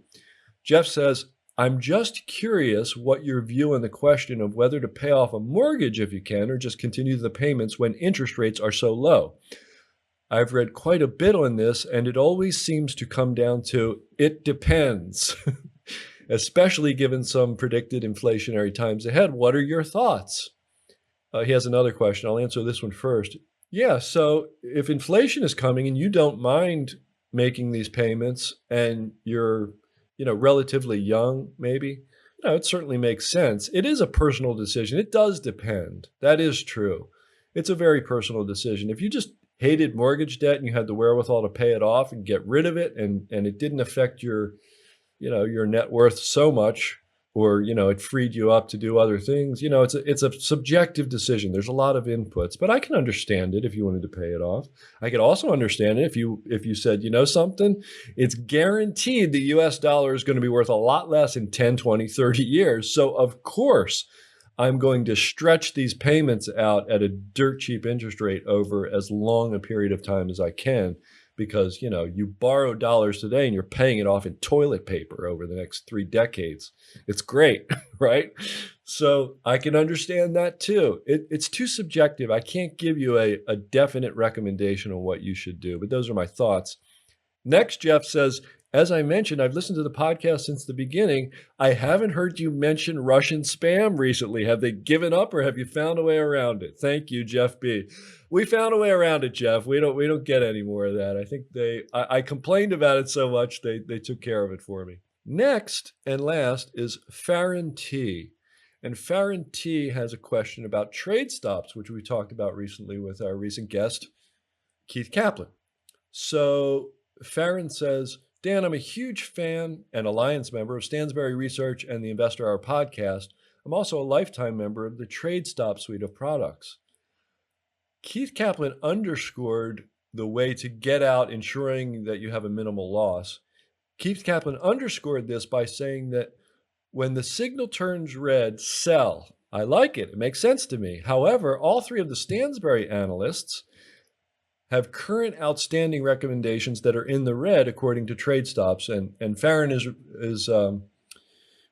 Jeff says, I'm just curious what your view on the question of whether to pay off a mortgage if you can, or just continue the payments when interest rates are so low. I've read quite a bit on this, and it always seems to come down to, it depends, especially given some predicted inflationary times ahead. What are your thoughts? He has another question. I'll answer this one first. Yeah, so if inflation is coming and you don't mind making these payments and you're, relatively young, maybe, it certainly makes sense. It is a personal decision. It does depend. That is true. It's a very personal decision. If you just hated mortgage debt and you had the wherewithal to pay it off and get rid of it, and it didn't affect your, your net worth so much, or, it freed you up to do other things, it's a subjective decision. There's a lot of inputs, but I can understand it if you wanted to pay it off. I could also understand it if you said, something, it's guaranteed the US dollar is going to be worth a lot less in 10, 20, 30 years. So of course, I'm going to stretch these payments out at a dirt cheap interest rate over as long a period of time as I can, because, you borrow dollars today and you're paying it off in toilet paper over the next 3 decades. It's great, right? So I can understand that too. It's too subjective. I can't give you a definite recommendation on what you should do, but those are my thoughts. Next, Jeff says, as I mentioned, I've listened to the podcast since the beginning. I haven't heard you mention Russian spam recently. Have they given up, or have you found a way around it? Thank you, Jeff B. We found a way around it, Jeff. We don't get any more of that. I think I complained about it so much, they took care of it for me. Next and last is Farron T. And Farron T has a question about trade stops, which we talked about recently with our recent guest, Keith Kaplan. So Farron says, Dan, I'm a huge fan and Alliance member of Stansberry Research and the Investor Hour podcast. I'm also a lifetime member of the Trade Stop suite of products. Keith Kaplan underscored the way to get out, ensuring that you have a minimal loss. Keith Kaplan underscored this by saying that when the signal turns red, sell. I like it. It makes sense to me. However, all three of the Stansberry analysts have current outstanding recommendations that are in the red according to trade stops. And Farron is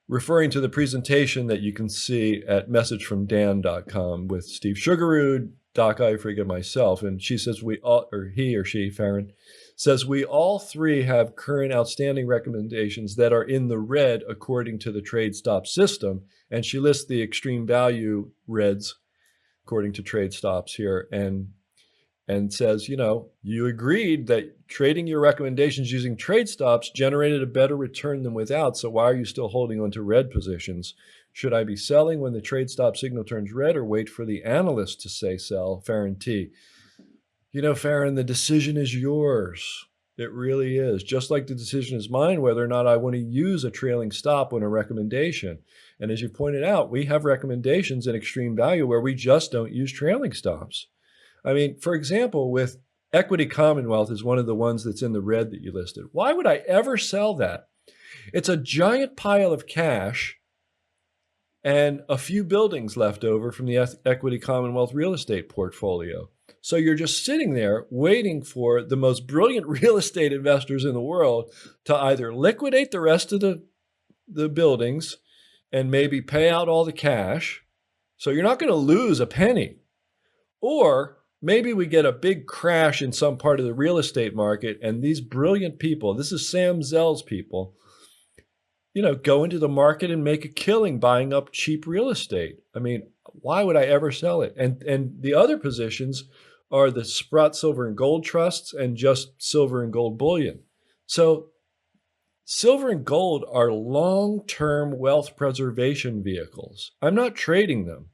referring to the presentation that you can see at messagefromdan.com with Steve Sugarud, Doc Eifrig, and myself. And she says he or she, Farron, says we all three have current outstanding recommendations that are in the red according to the trade stop system. And she lists the extreme value reds according to trade stops here, and says, you agreed that trading your recommendations using trade stops generated a better return than without. So why are you still holding on to red positions? Should I be selling when the trade stop signal turns red or wait for the analyst to say sell? Farron T. Farron, the decision is yours. It really is. Just like the decision is mine whether or not I want to use a trailing stop on a recommendation. And as you pointed out, we have recommendations in extreme value where we just don't use trailing stops. I mean, for example, with Equity Commonwealth is one of the ones that's in the red that you listed. Why would I ever sell that? It's a giant pile of cash and a few buildings left over from the Equity Commonwealth real estate portfolio. So you're just sitting there waiting for the most brilliant real estate investors in the world to either liquidate the rest of the buildings and maybe pay out all the cash. So you're not going to lose a penny. Or maybe we get a big crash in some part of the real estate market and these brilliant people, this is Sam Zell's people, go into the market and make a killing buying up cheap real estate. I mean, why would I ever sell it? And the other positions are the Sprott Silver and Gold trusts and just silver and gold bullion. So silver and gold are long-term wealth preservation vehicles. I'm not trading them.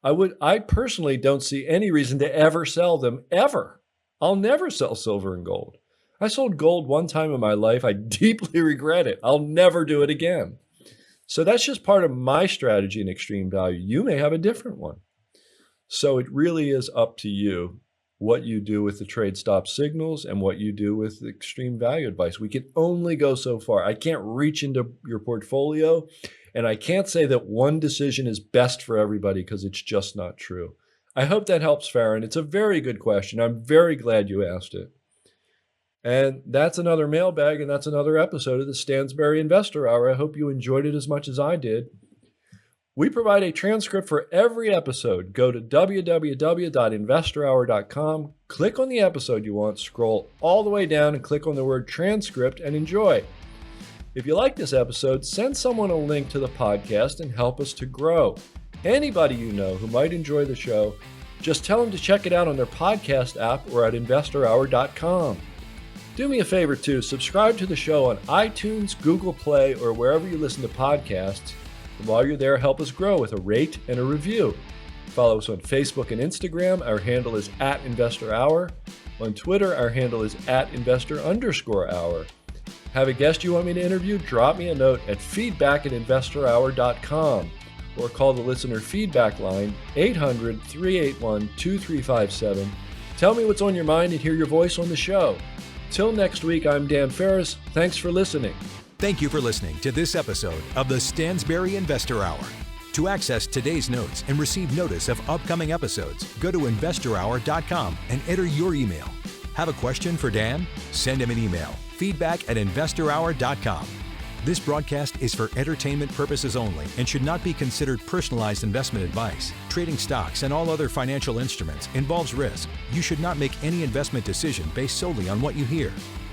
I personally don't see any reason to ever sell them, ever. I'll never sell silver and gold. I sold gold one time in my life. I deeply regret it. I'll never do it again. So that's just part of my strategy in extreme value. You may have a different one. So it really is up to you what you do with the trade stop signals and what you do with the extreme value advice. We can only go so far. I can't reach into your portfolio, and I can't say that one decision is best for everybody because it's just not true. I hope that helps, Farron. It's a very good question. I'm very glad you asked it. And that's another mailbag, and that's another episode of the Stansberry Investor Hour. I hope you enjoyed it as much as I did. We provide a transcript for every episode. Go to www.investorhour.com, click on the episode you want, scroll all the way down and click on the word transcript and enjoy. If you like this episode, send someone a link to the podcast and help us to grow. Anybody you know who might enjoy the show, just tell them to check it out on their podcast app or at investorhour.com. Do me a favor too, subscribe to the show on iTunes, Google Play, or wherever you listen to podcasts. And while you're there, help us grow with a rate and a review. Follow us on Facebook and Instagram. Our handle is @InvestorHour. On Twitter, our handle is @investor_hour. Have a guest you want me to interview? Drop me a note at feedback@investorhour.com or call the listener feedback line 800-381-2357. Tell me what's on your mind and hear your voice on the show. Till next week, I'm Dan Ferris. Thanks for listening. Thank you for listening to this episode of the Stansberry Investor Hour. To access today's notes and receive notice of upcoming episodes, go to investorhour.com and enter your email. Have a question for Dan? Send him an email, feedback@investorhour.com. This broadcast is for entertainment purposes only and should not be considered personalized investment advice. Trading stocks and all other financial instruments involves risk. You should not make any investment decision based solely on what you hear.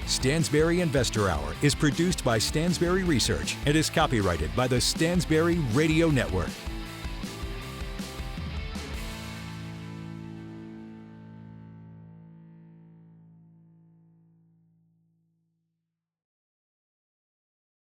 Stansberry Investor Hour is produced by Stansberry Research and is copyrighted by the Stansberry Radio Network.